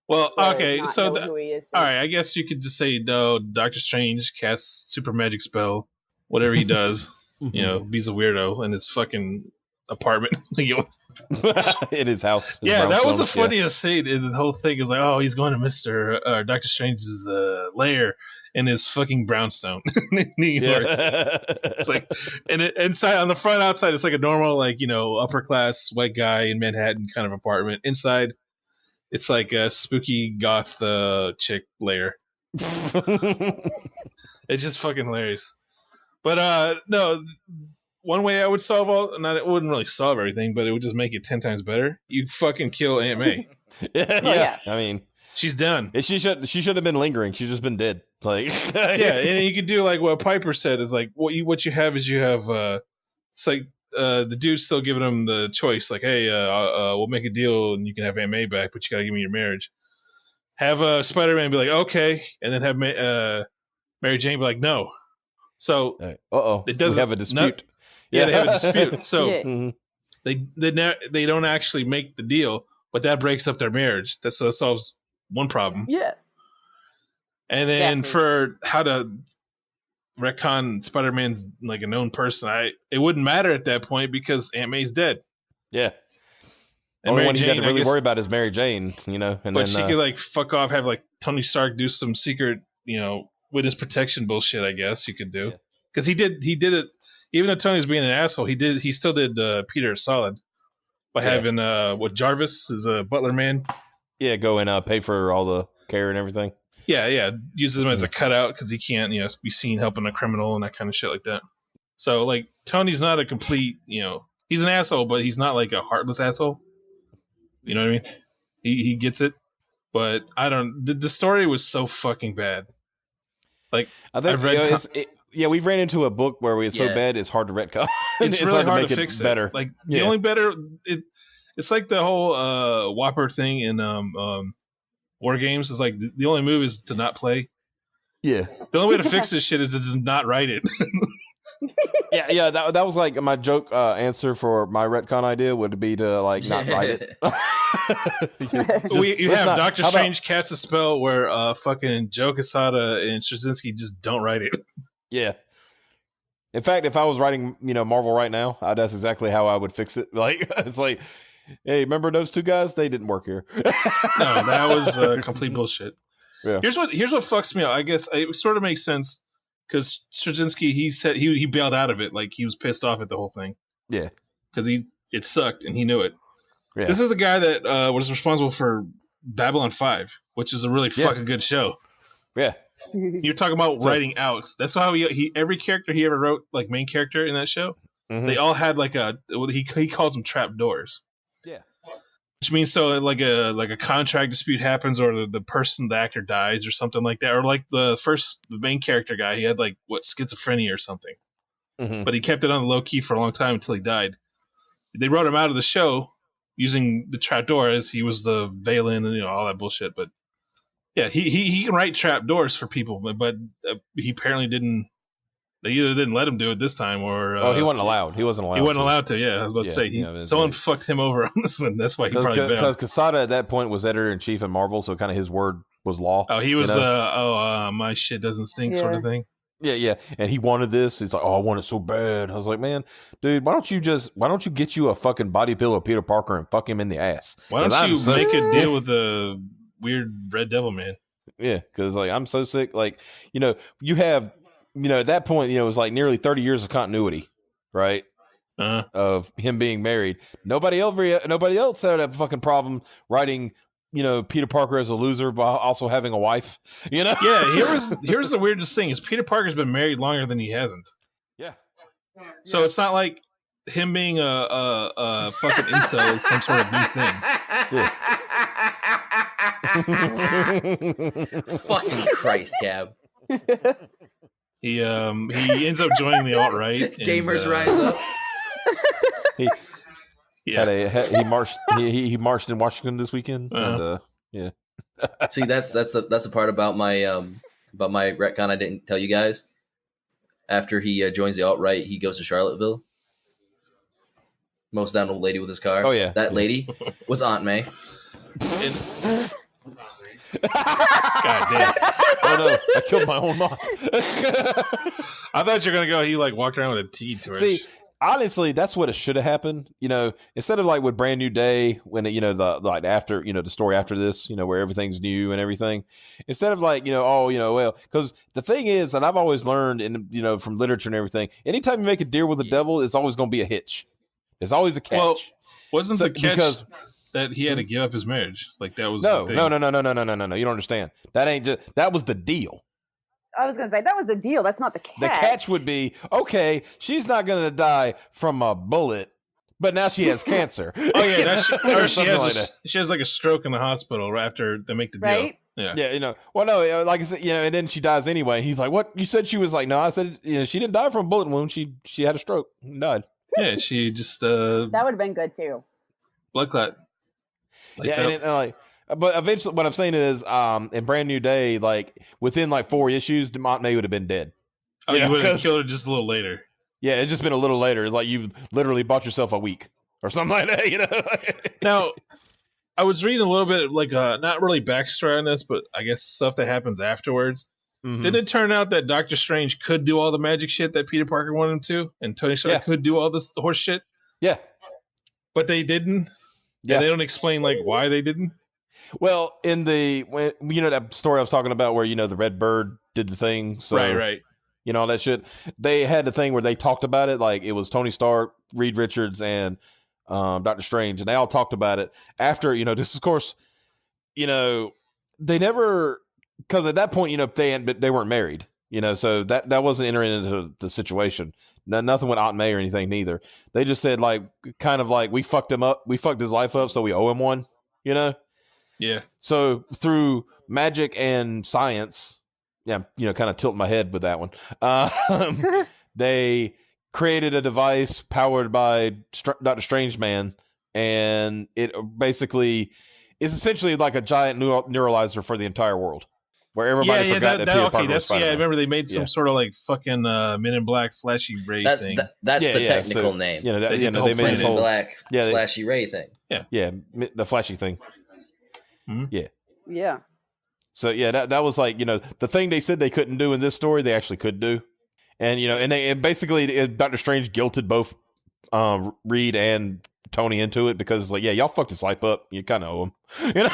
Well, okay, so all right, I guess you could just say no. Doctor Strange casts super magic spell, whatever he does. He's a weirdo in his fucking apartment. In his house. Yeah, that was the funniest scene in the whole thing. Is like, oh, he's going to Doctor Strange's lair in his fucking brownstone in New York. It's like, and inside on the front outside, it's like a normal upper class white guy in Manhattan kind of apartment. Inside, it's like a spooky goth chick lair. It's just fucking hilarious. But no. One way I would solve it wouldn't really solve everything, but it would just make it 10 times better. You fucking kill Aunt May. Yeah. I mean, she's done. She should have been lingering. She's just been dead. Like, yeah, and you could do like what Piper said is like what you have is it's like the dude's still giving him the choice. Like, hey, we'll make a deal and you can have Aunt May back, but you gotta give me your marriage. Have Spider-Man be like, okay, and then have Mary Jane be like, no. So it doesn't have a dispute. Yeah, they have a dispute. So they don't actually make the deal, but that breaks up their marriage. That solves one problem. Yeah. And then for how to retcon Spider-Man's like a known person, it wouldn't matter at that point because Aunt May's dead. Yeah. And only one you got to really worry about is Mary Jane, and but she could like fuck off, have like Tony Stark do some secret, witness protection bullshit. I guess you could do because he did it. Even though Tony's being an asshole, he still did Peter solid by having Jarvis is a butler man. Yeah, go and pay for all the care and everything. Yeah, uses him as a cutout because he can't be seen helping a criminal and that kind of shit like that. So like Tony's not a complete he's an asshole, but he's not like a heartless asshole. You know what I mean? He gets it, but I don't. The story was so fucking bad. Like I think I've read. We've ran into a book where it's so bad it's hard to retcon. It's really hard to fix better. Like the only better it's like the whole Whopper thing in War Games is like the only move is to not play. Yeah. The only way to fix this shit is to not write it. Yeah. That was like my joke answer for my retcon idea would be to like not write it. You have Doctor Strange cast a spell where fucking Joe Quesada and Straczynski just don't write it. Yeah. In fact, if I was writing, Marvel right now, that's exactly how I would fix it. Like, it's like, hey, remember those 2 guys? They didn't work here. No, that was complete bullshit. Yeah. Here's what fucks me out. I guess it sort of makes sense because Straczynski, he said he bailed out of it. Like he was pissed off at the whole thing. Yeah. Because it sucked and he knew it. Yeah. This is a guy that was responsible for Babylon 5, which is a really fucking good show. Yeah. You're talking about writing outs. That's how he every character he ever wrote, like main character in that show, they all had like he calls them trap doors. Yeah. Which means so like a contract dispute happens or the actor dies or something like that. Or like the main character guy, he had like schizophrenia or something. Mm-hmm. But he kept it on the low key for a long time until he died. They wrote him out of the show using the trap door as he was the Valen and all that bullshit, but yeah, he can write trap doors for people, but he apparently didn't. They either didn't let him do it this time, or he wasn't allowed. He wasn't allowed. He wasn't allowed to. Yeah, I was about to say someone fucked him over on this one. That's why he probably bailed. Because Quesada at that point was editor in chief in Marvel, so kind of his word was law. Oh, he was my shit doesn't stink sort of thing. Yeah. And he wanted this. He's like, oh, I want it so bad. I was like, man, dude, why don't you get you a fucking body pillow of Peter Parker and fuck him in the ass? Why don't you make a deal with the weird Red Devil man? Yeah, because like I'm so sick. Like, you have, at that point, it was like nearly 30 years of continuity, right? Of him being married. Nobody else had a fucking problem writing, Peter Parker as a loser, but also having a wife. Yeah. Here's the weirdest thing: is Peter Parker's been married longer than he hasn't. Yeah. So it's not like him being a fucking incel is some sort of new thing. Yeah. Fucking Christ, Cab. He ends up joining the alt-right. Gamers rise up. He marched in Washington this weekend. And, yeah. See, that's a part about my retcon I didn't tell you guys. After he joins the alt-right, he goes to Charlottesville. Mows down an old lady with his car. Oh yeah, that lady was Aunt May. God damn! Oh no, I killed my own mom. I thought you were gonna go. He like walked around with a tea torch. See, honestly, that's what it should have happened. Instead of like with Brand New Day, when after the story after this, where everything's new and everything. Instead of like because the thing is, and I've always learned in from literature and everything, anytime you make a deal with the devil, it's always going to be a hitch. There's always a catch. Well, wasn't the catch that he had to give up his marriage? Like that was the thing. No. You don't understand. That was the deal. I was going to say, that was the deal. That's not the catch. The catch would be, okay, she's not going to die from a bullet, but now she has cancer. Oh, yeah. She has like a stroke in the hospital right after they make the deal. Right? Yeah. Yeah, well, no, like I said, and then she dies anyway. He's like, what? You said she was like, no, I said, she didn't die from a bullet wound. She had a stroke and died. Yeah, she just that would have been good too. Blood clot. But eventually, what I'm saying is, in Brand New Day, like within like 4 issues, DeMont May would have been dead. Oh, you would have killed her just a little later. Yeah, it's just been a little later. It's like you literally bought yourself a week or something like that. Now, I was reading a little bit like not really backstory on this, but I guess stuff that happens afterwards. Mm-hmm. Didn't it turn out that Doctor Strange could do all the magic shit that Peter Parker wanted him to, and Tony Stark could do all this horse shit? Yeah, but they didn't. Yeah, and they don't explain like why they didn't. Well, in that story I was talking about where the Red Bird did the thing, so right, all that shit. They had the thing where they talked about it, like it was Tony Stark, Reed Richards, and Doctor Strange, and they all talked about it after. This of course, they never. Because at that point, they weren't married, so that wasn't entering into the situation. Nothing with Aunt May or anything, neither. They just said, like, kind of like, we fucked him up. We fucked his life up, so we owe him one, Yeah. So through magic and science, kind of tilting my head with that one. They created a device powered by Dr. Strange Man, and it basically is essentially like a giant neuralizer for the entire world. Where everybody forgot that Peter Parker was Spider-Man. I remember they made some sort of like fucking Men in Black flashy ray thing. That's the technical name. They made Men in Black flashy ray thing. Yeah, the flashy thing. Mm-hmm. Yeah. So that was like the thing they said they couldn't do in this story, they actually could do, and basically Doctor Strange guilted both Reed and Tony into it because like y'all fucked his life up, you kind of owe him,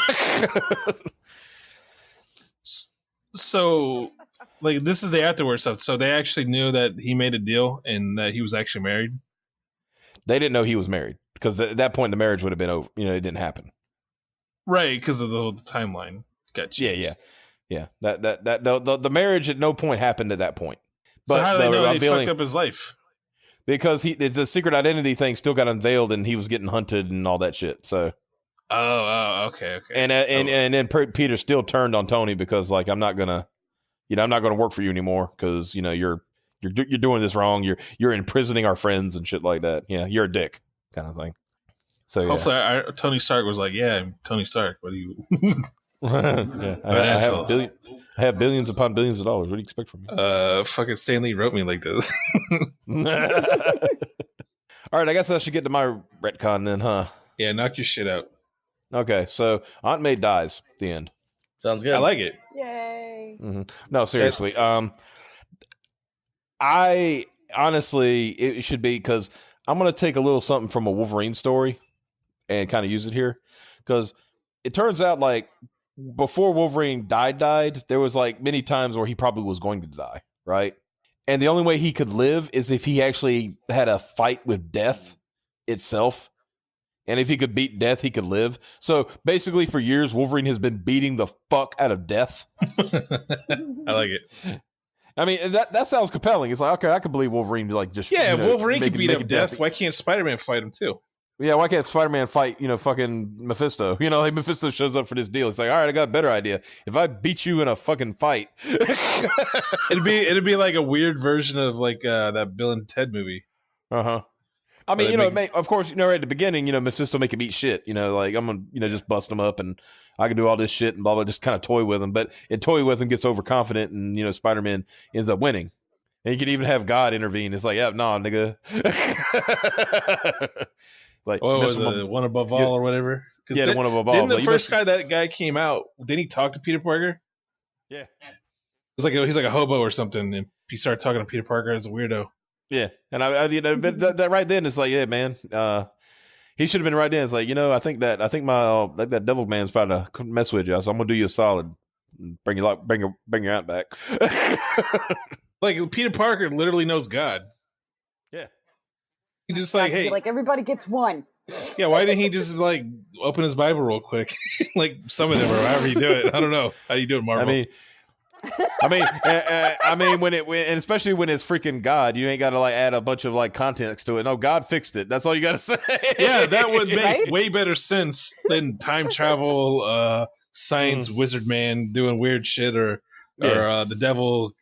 So, like, this is the afterward stuff. So they actually knew that he made a deal and that he was actually married. They didn't know he was married because at that point the marriage would have been over. It didn't happen. Right, because of the timeline. Gotcha. Yeah. That the marriage at no point happened at that point. But so how do they know he fucked up his life? Because the secret identity thing still got unveiled and he was getting hunted and all that shit. So. Okay. And then Peter still turned on Tony because like I'm not gonna work for you anymore because you're doing this wrong. You're imprisoning our friends and shit like that. Yeah, you're a dick kind of thing. So hopefully, Tony Stark was like, yeah, I'm Tony Stark. What do you? I have billions upon billions of dollars. What do you expect from me? Fucking Stan Lee wrote me like this. All right, I guess I should get to my retcon then, huh? Yeah, knock your shit out. Okay, so Aunt May dies. The end. Sounds good. I like it. Yay! Mm-hmm. No, seriously. I honestly, it should be because I'm going to take a little something from a Wolverine story and kind of use it here because it turns out like before Wolverine died, there was like many times where he probably was going to die, right? And the only way he could live is if he actually had a fight with death itself. And if he could beat death, he could live. So basically, for years, Wolverine has been beating the fuck out of death. I like it. I mean, that sounds compelling. It's like, okay, I could believe Wolverine like just Wolverine could beat up death. Why can't Spider-Man fight him too? Yeah, why can't Spider-Man fight, fucking Mephisto? Like Mephisto shows up for this deal. It's like, all right, I got a better idea. If I beat you in a fucking fight, it'd be like a weird version of like that Bill and Ted movie. I mean, of course, right at the beginning, Mephisto make him eat shit. Like I'm gonna, just bust him up, and I can do all this shit and blah blah. Just kind of toy with him, but it toy with him gets overconfident, and Spider-Man ends up winning. And you can even have God intervene. It's like, yeah, nah, nigga. Like, was it one above all or whatever? Yeah, the one above all. Didn't the first guy came out? Didn't he talk to Peter Parker? Yeah, he's like a hobo or something, and he started talking to Peter Parker as a weirdo. Yeah, and but that right then it's like, yeah, man, he should have been right then. It's like, I think my that devil man's trying to mess with you, so I'm gonna do you a solid, and bring your aunt back. Like Peter Parker literally knows God. Yeah. He just like, hey, like everybody gets one. Yeah, why didn't he just like open his Bible real quick, like some of them, or however you do it? I don't know how you do it, Marvel. I mean, when and especially when it's freaking God, you ain't got to like add a bunch of like context to it. No, God fixed it. That's all you got to say. Yeah, that would make way better sense than time travel, science wizard man doing weird shit, or the devil,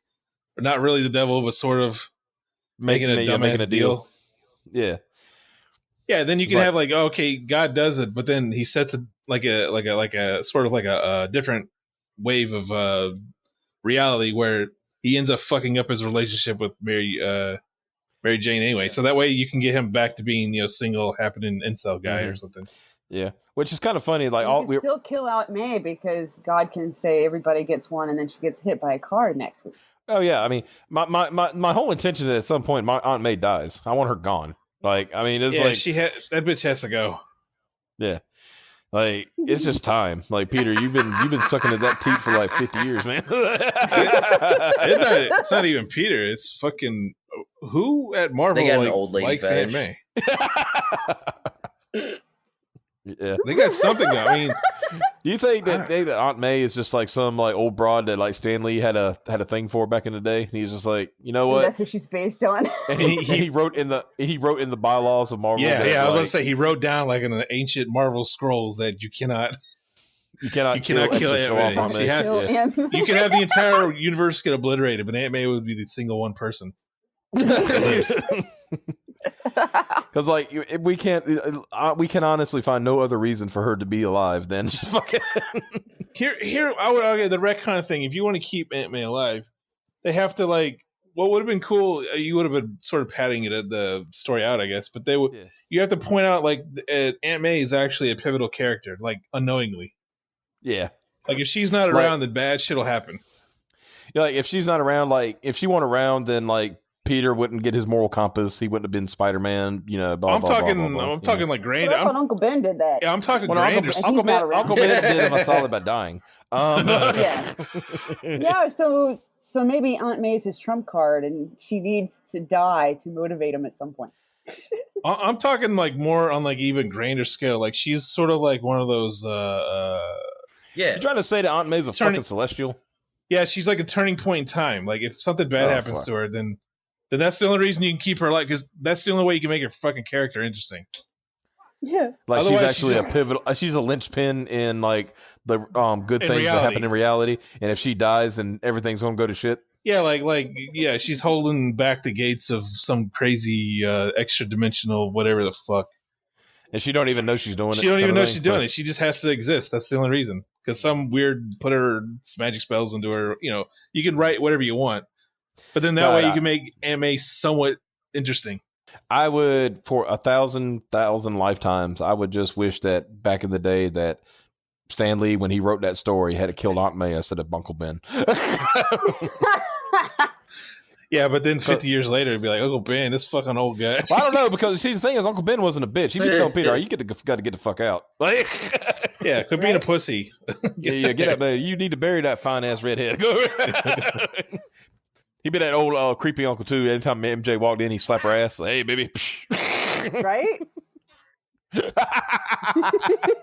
or not really the devil, but sort of making a deal. Yeah. Yeah, then you can have like, okay, God does it, but then he sets it like a sort of like a different wave of reality where he ends up fucking up his relationship with Mary Jane anyway. Yeah. So that way you can get him back to being single, happening incel guy or something. Yeah, which is kind of funny. Like you can still kill Aunt May because God can say everybody gets one, and then she gets hit by a car next week. Oh yeah, I mean, my whole intention is at some point my Aunt May dies. I want her gone. Like, I mean, it's like that bitch has to go. Yeah, like it's just time. Like Peter, you've been sucking at that teat for like 50 years, man. It's not even Peter. It's fucking who at Marvel they got an old lady likes Aunt May. Yeah, they got something. I mean, do you think that Aunt May is just like some like old broad that like Stan Lee had a thing for back in the day? And he's just like, you know what? That's what she's based on. And he wrote in the bylaws of Marvel. Yeah, I was gonna say he wrote down like in the ancient Marvel scrolls that you cannot kill Aunt May. You can have the entire universe get obliterated, but Aunt May would be the single one person. Because like we can honestly find no other reason for her to be alive than just fucking. Here I would argue the retcon thing. If you want to keep Aunt May alive, they have to like. What would have been cool? You would have been sort of padding it the story out, I guess. But they would. Yeah. You have to point out like Aunt May is actually a pivotal character, like unknowingly. Yeah. Like if she's not around, then bad shit'll happen. Yeah, like if she's not around, like if she weren't around, then like. Peter wouldn't get his moral compass. He wouldn't have been Spider-Man. I'm talking like Grand. Uncle Ben did that. Yeah, I'm talking Grand. Uncle Ben did him a solid by dying. Yeah. So maybe Aunt May is his trump card, and she needs to die to motivate him at some point. I'm talking like more on like even grander scale. Like she's sort of like one of those. Yeah. You're trying to say that Aunt May's a fucking celestial? Yeah, she's like a turning point in time. Like if something bad happens to her, then that's the only reason you can keep her alive, because that's the only way you can make her fucking character interesting. Yeah, like otherwise, she's actually a pivotal. She's a linchpin in like the good things that happen in reality. And if she dies, then everything's gonna go to shit. Yeah, like she's holding back the gates of some crazy extra dimensional whatever the fuck. And she don't even know she's doing it. She don't even know she's doing it. She just has to exist. That's the only reason. Because some weird put her magic spells into her. You can write whatever you want. But then that way you can make Aunt May somewhat interesting. I would, for 1,000 lifetimes, I would just wish that back in the day that Stan Lee, when he wrote that story, had killed Aunt May instead of Uncle Ben. Yeah, but then 50 years later, it'd be like, Uncle Ben, this fucking old guy. Well, I don't know, because see, the thing is, Uncle Ben wasn't a bitch. He'd be telling Peter, you got to get the fuck out. Like, yeah, quit being a pussy. get out, man. You need to bury that fine ass redhead. Go. He'd be that old creepy uncle too. Anytime MJ walked in, he'd slap her ass. Like, hey, baby. Right?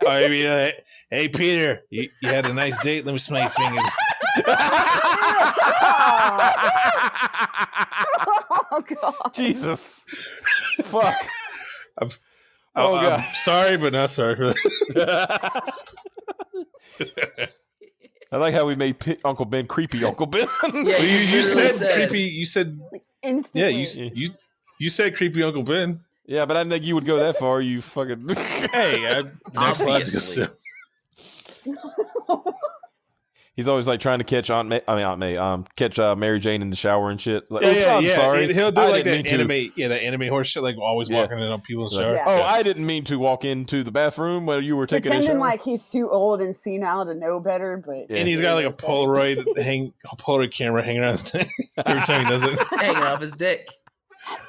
I mean, hey, Peter, you had a nice date. Let me smell your fingers. Oh, God. Jesus. Fuck. I'm sorry, but not sorry for that. I like how we made Uncle Ben creepy Uncle Ben. Yeah, you said creepy. You said Instantly. Yeah, you said creepy Uncle Ben. Yeah, but I didn't think you would go that far. You fucking. Hey, obviously. He's always like trying to catch catch Mary Jane in the shower and shit. Like, I'm sorry. He'll do like that anime horse shit, like always walking in on people in the shower. Yeah. Oh, I didn't mean to walk into the bathroom while you were taking a shower. Pretending like he's too old and senile to know better, but and he's got like a Polaroid camera hanging around his neck every time he does it. Hanging off his dick.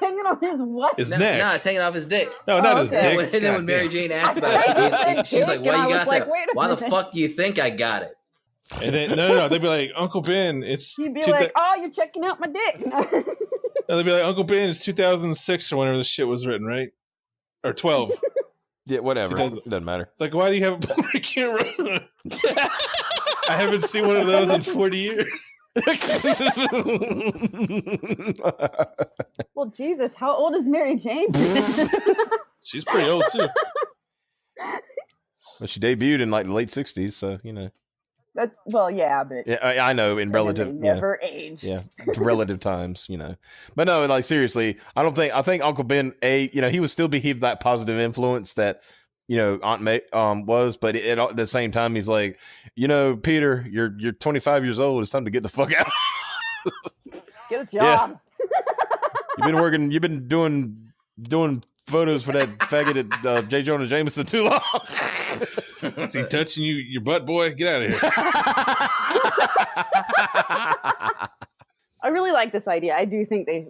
Hanging on his what? His neck. No, it's hanging off his dick. No, not his dick. And then when Mary Jane asked about it, she's like, "What you got there? Why the fuck do you think I got it?" And then no, they'd be like, Uncle Ben, it's. He'd be like, "Oh, you're checking out my dick." No, they'd be like, Uncle Ben, it's 2006 or whenever this shit was written, right? Or 12. Yeah, whatever. It doesn't matter. It's like, why do you have a Polaroid camera? I haven't seen one of those in 40 years. Well, Jesus, how old is Mary Jane? She's pretty old too. Well, she debuted in like the late '60s, so you know. Yeah, but yeah, I know in relative, never aged. Yeah, relative times, you know. But no, like seriously, I think Uncle Ben, he would still be that positive influence that Aunt May was, but at the same time, he's like, Peter, you're 25 years old. It's time to get the fuck out. Get a job. Yeah. You've been doing photos for that faggot at J. Jonah Jameson too long. Is he touching your butt, boy? Get out of here. I really like this idea. I do think they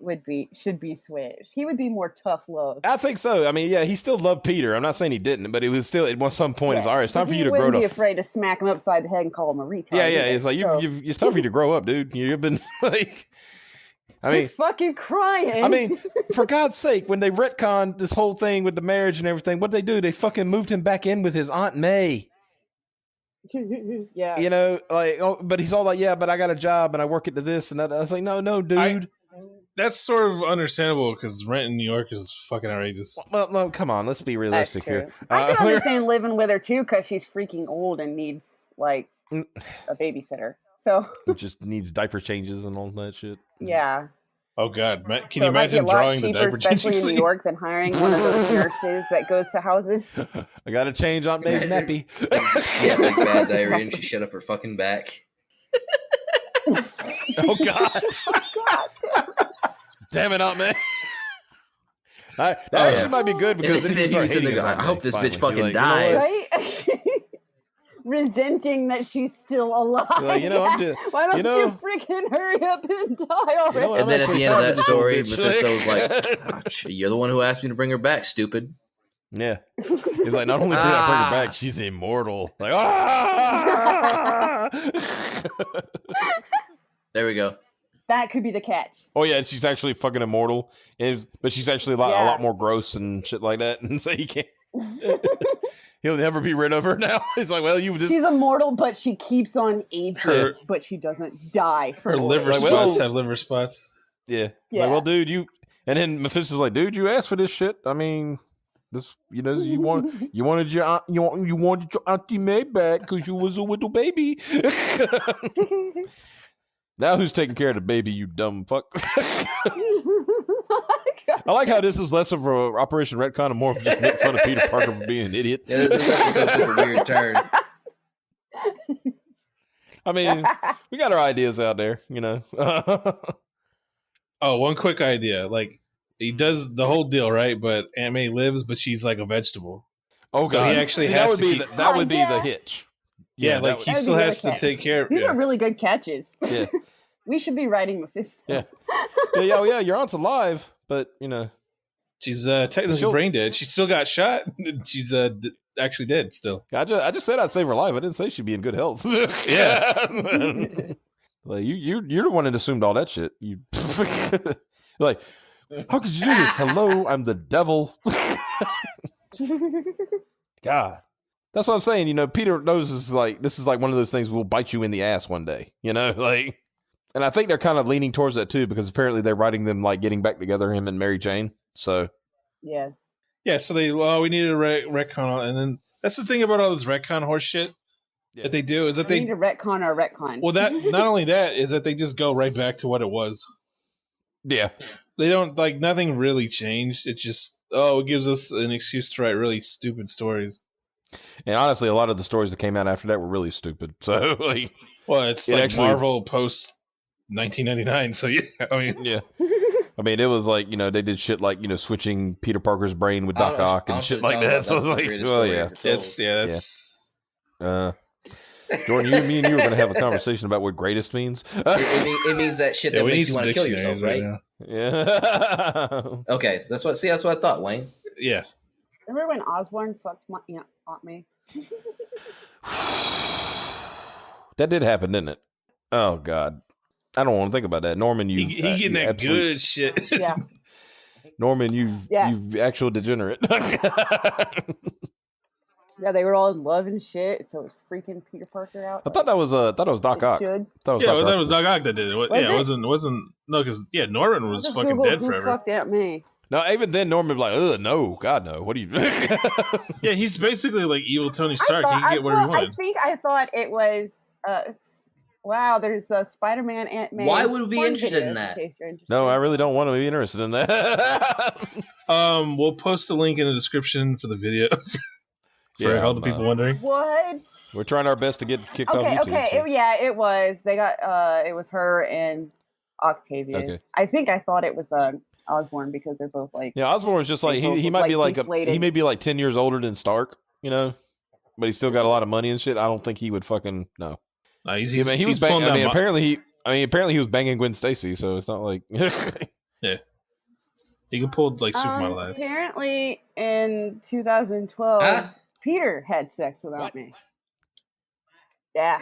should be switched. He would be more tough love. I think so. I mean, yeah, he still loved Peter. I'm not saying he didn't, but it was still at some point. It's all right. It's time for you to grow up. He wouldn't be afraid to smack him upside the head and call him a retard. Yeah. It's like it's time for you to grow up, dude. You've been like. I mean, you're fucking crying. I mean, for God's sake, when they retconned this whole thing with the marriage and everything, what did they do? They fucking moved him back in with his Aunt May. Yeah. But he's all like, yeah, but I got a job and I work into this and that. I was like, no, dude. That's sort of understandable because rent in New York is fucking outrageous. Well, no, come on, let's be realistic here. I can understand living with her too because she's freaking old and needs like a babysitter. So it just needs diaper changes and all that shit. Yeah. Oh God, can you imagine drawing the diaper changes? Especially in New York, than hiring one of those nurses that goes to houses. I got to change Aunt May's nappy. Yeah, like bad diarrhea, and she shut up her fucking back. Oh God! Damn it, Aunt May! That actually might be good because then you start hating I hope this bitch fucking dies. Right? Resenting that she's still alive. Like, why don't you freaking hurry up and die already? And then at the end of that story, Mephisto's like, "You're the one who asked me to bring her back, stupid." Yeah, he's like, not only bring her back, she's immortal. Like, ah! There we go. That could be the catch. Oh yeah, she's actually fucking immortal, but she's actually a lot more gross and shit like that, and so he can't. He'll never be rid of her now. He's like, well, she's immortal, but she keeps on aging, but she doesn't die. Her liver spots have liver spots. Yeah. Like, well, dude, and then Mephisto's like, dude, you asked for this shit. I mean, this, you wanted your Auntie May back because you was a little baby. Now who's taking care of the baby, you dumb fuck? I like how this is less of a Operation Retcon and more of just making fun of Peter Parker for being an idiot. Yeah, this episode took a weird turn. I mean, we got our ideas out there, Oh, one quick idea. Like, he does the whole deal, right? But Aunt May lives, but she's like a vegetable. Oh, so God. He actually has that would be the hitch. Yeah, like he still has to take care of. These are really good catches. Yeah. We should be writing Mephisto. Yeah. Oh yeah, your aunt's alive, but she's technically brain dead. She still got shot. She's actually dead still. I just said I'd save her life. I didn't say she'd be in good health. Yeah. Like you're the one that assumed all that shit. You like, how could you do this? Hello, I'm the devil. God. That's what I'm saying. Peter knows this is like one of those things will bite you in the ass one day. Like, and I think they're kind of leaning towards that too, because apparently they're writing them like getting back together, him and Mary Jane. So yeah. So we needed a retcon, and then that's the thing about all this retcon horse shit that they do is that they need a retcon or a retcon. Well, that not only that is that they just go right back to what it was. Yeah. They don't nothing really changed. It just it gives us an excuse to write really stupid stories. And honestly, a lot of the stories that came out after that were really stupid. So it's like actually, Marvel post 1999. So yeah, yeah. I mean, it was like, they did shit like, switching Peter Parker's brain with Doc Ock and shit like that. So it's like, well, yeah. That's Jordan, me and you were going to have a conversation about what greatest means. It means that shit that makes you want to kill yourself, right? Yeah. Okay, that's what I thought, Wayne. Yeah. Remember when Osborn fucked my Aunt May? That did happen, didn't it? Oh God, I don't want to think about that. Norman, he getting that good shit. Yeah. Norman, you've actual degenerate. Yeah, they were all in love and shit. So it was freaking Peter Parker out. I thought that was Doc Ock. Should. That was Doc Ock that did it. It wasn't no, because Norman was fucking dead forever. Fucked Aunt May. No, even then Norman was like, ugh, no, God no. What are you? Yeah, he's basically like evil Tony Stark. He can get whatever he wanted. I thought it was. Wow, there's a Spider-Man Aunt May. Why would we be interested in that? No, I really don't want to be interested in that. We'll post a link in the description for the video. For all the people wondering. What? We're trying our best to get kicked off YouTube. Okay, so. it was. They got. It was her and Octavius. Okay. I thought it was Osborn because they're both like. Yeah, Osborn was just like he might be like he may be like 10 years older than Stark, but he's still got a lot of money and shit. I don't think he would fucking no. He was banging. Apparently he was banging Gwen Stacy, so it's not like. Yeah. He could pull like supermodel ass. Apparently, in 2012, Peter had sex with Aunt May. Yeah.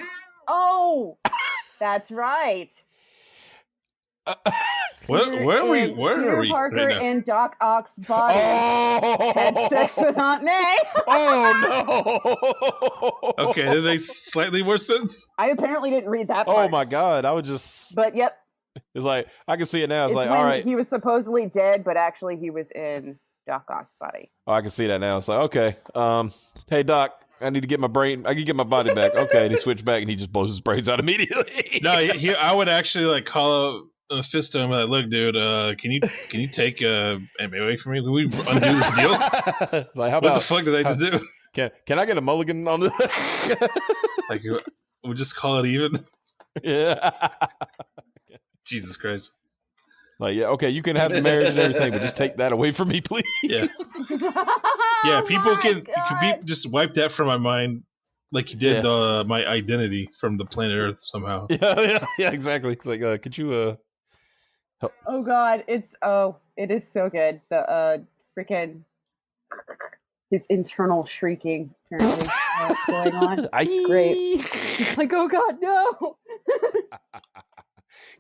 Oh, that's right. Where are we? Peter Parker right in Doc Ock's body had sex with Aunt May. Oh no! Okay, did they slightly worse sense? I apparently didn't read that part. Oh my God! I would just. But yep. It's like I can see it now. It's like when all right. He was supposedly dead, but actually he was in Doc Ock's body. Oh, I can see that now. It's like okay. Hey Doc, I need to get my brain. I can get my body back. Okay, and he switched back and he just blows his brains out immediately. No, I would actually like call out Mephisto and be like, "Look, dude, can you take Aunt May away from me? Can we undo this deal? Like, how what the fuck did I just do? Can I get a mulligan on this? Like, we'll just call it even." Yeah. Jesus Christ. Like, yeah, okay, you can have the marriage and everything, but just take that away from me, please. Yeah. Yeah, people can just wipe that from my mind like you did my identity from the planet Earth somehow. Yeah, exactly. It's like, could you help? Oh God, it is so good. The freaking his internal shrieking apparently what's going on. It's great. It's like, oh God, no.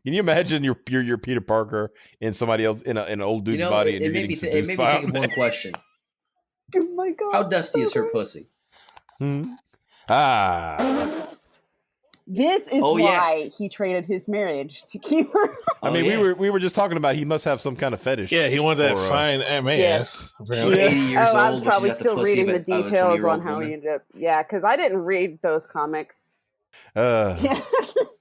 Can you imagine you're Peter Parker and somebody else in an old dude's body? And it made me think of one question. Oh my God! How dusty is her pussy? This is why he traded his marriage to keep her. I mean, we were just talking about he must have some kind of fetish. Yeah, he wanted that fine ass. She's 80 years old. I'm probably still reading the details on how he ended up. Yeah, because I didn't read those comics. Yeah.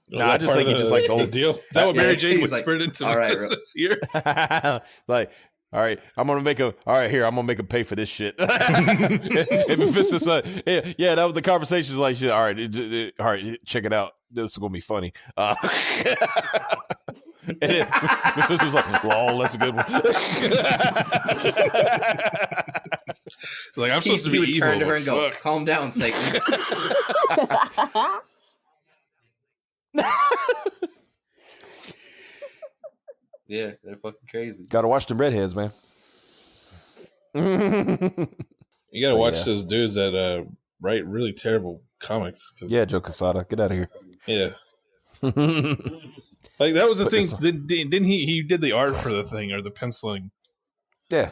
No, I just think he just likes old deal. Is that what Mary Jane whispered into this here? Like, all right, I'm gonna make him pay for this shit. And Mephisto's like, yeah, that was the conversation's like, shit. All right, check it out. This is gonna be funny. And then Mephisto's like, lol, that's a good one. Like, I'm supposed to be evil. He would turn to her and go, calm down, Satan. Yeah, they're fucking crazy. Got to watch them redheads, man. You gotta watch those dudes that write really terrible comics. Yeah, Joe Quesada, get out of here. Yeah. Like that was the thing. Didn't he did the art for the thing or the penciling? Yeah.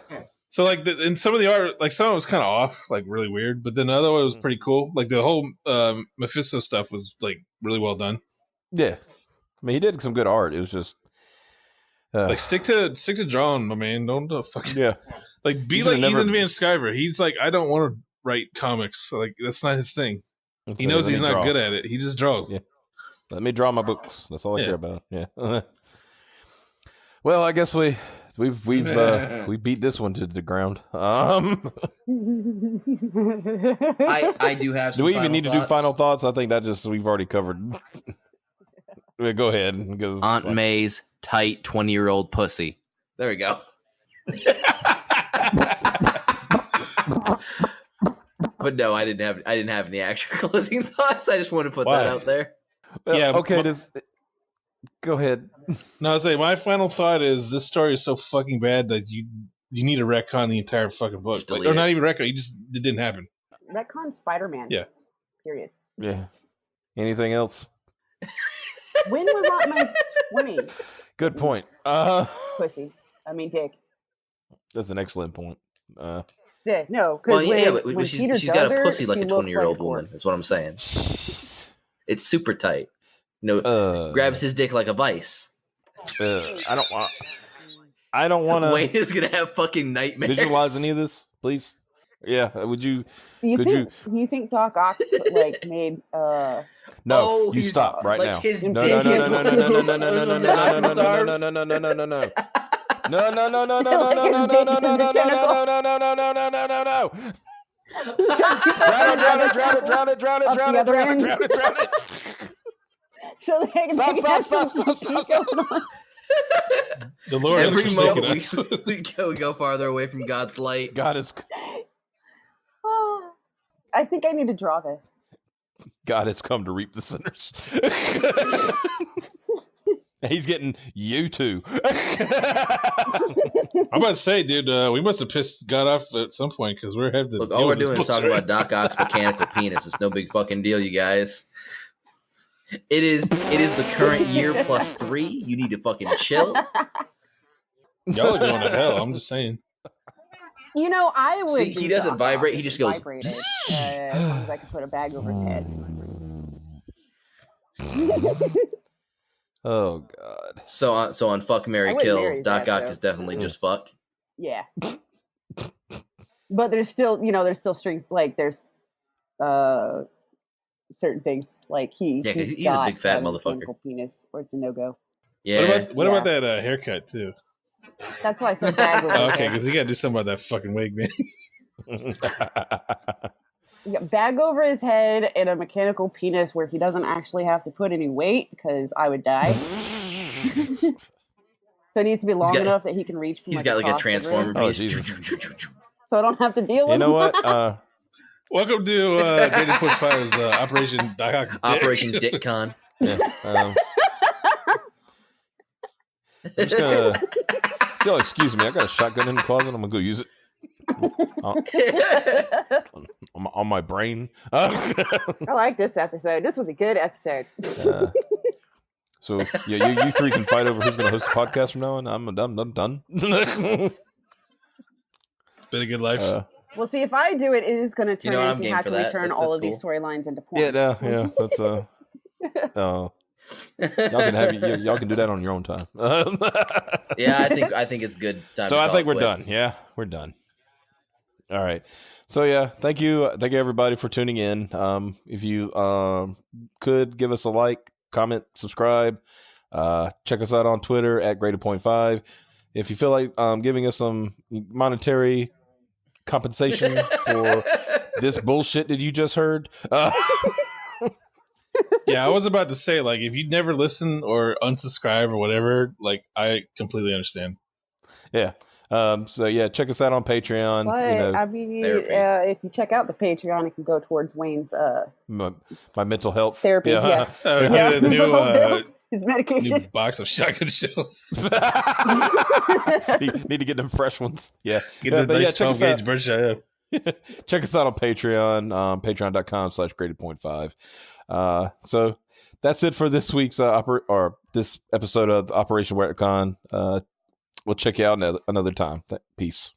So like in some of the art, like some of it was kind of off, like really weird, but then the other one was pretty cool. Like the whole Mephisto stuff was like really well done. Yeah, I mean he did some good art. It was just like stick to drawing, my man. Don't fucking like be like Ethan Van Sciver. He's like, I don't want to write comics. Like that's not his thing. He knows he's not good at it. He just draws. Yeah. Let me draw my books. That's all I care about. Yeah. Well, I guess we beat this one to the ground. I do have. Do we even need to do final thoughts? I think that we've already covered. Go ahead. Aunt May's tight 20-year-old pussy. There we go. But no, I didn't have any actual closing thoughts. I just wanted to put that out there. Well, okay. Go ahead. No, I was saying my final thought is this story is so fucking bad that you need to retcon the entire fucking book, or not even retcon. It didn't happen. Retcon Spider-Man. Yeah. Period. Yeah. Anything else? When was Aunt May 20? Good point. Pussy. I mean, dick. That's an excellent point. Yeah, no, because but she's got a pussy like a 20-year-old woman. That's what I'm saying. It's super tight. Grabs his dick like a vice. I don't want to. Wayne is gonna have fucking nightmares. Visualize any of this, please. Yeah, would you? Do you think Doc Ock made? No, you stop right now. No. Drown it. So stop. The Lord has forsaken us. We go farther away from God's light. God is. I think I need to draw this. God has come to reap the sinners. He's getting you too. I'm about to say, dude, we must have pissed God off at some point because we're having to. Look, all we're doing is talking about Doc Ock's mechanical penis. It's no big fucking deal, you guys. It is the current year plus 3. You need to fucking chill. Y'all are going to hell. I'm just saying. I would. See, he doesn't vibrate. He just goes. As long as I can put a bag over his head. Oh God. So on Fuck, Marry, Kill, Doc Ock is definitely just fuck. Yeah. But there's still strings. Like there's certain things like he's a big fat motherfucker. Penis, or it's a no-go. Yeah. What about that haircut too? That's why I said bag over. Okay, because you got to do something about that fucking wig, man. Bag over his head and a mechanical penis where he doesn't actually have to put any weight because I would die. So it needs to be long enough that he can reach. From, he's got like a transformer piece. So I don't have to deal with. You know what? Welcome to Greatest Push Fire's Operation Doc Ock. Operation DickCon. Yeah. I'm just gonna. Y'all excuse me. I got a shotgun in the closet. I'm gonna go use it. On my brain. I like this episode. This was a good episode. So yeah, you three can fight over who's going to host the podcast from now on. I'm done. Been a good life. Well, see, if I do it, it is going to turn into having to turn all of cool. these storylines into porn. Yeah. That's y'all can do that on your own time. Yeah, I think it's good time. So I think we're done. Yeah, we're done. All right. So yeah, thank you everybody for tuning in. If you could give us a like, comment, subscribe, check us out on Twitter at @Grade.5. If you feel like giving us some monetary compensation for this bullshit that you just heard. Yeah, I was about to say, like, if you'd never listen or unsubscribe or whatever, like, I completely understand. Yeah. So yeah, check us out on Patreon. But I mean, if you check out the Patreon, it can go towards Wayne's my mental health therapy. Yeah. Get a new his New medication. box of shotgun shells. Need to get them fresh ones. Yeah. Get the But nice check us 12 out. gauge birdshot. Check us out on Patreon, patreon.com/graded.5. So that's it for this week's this episode of Operation Retcon. We'll check you out another time. Peace.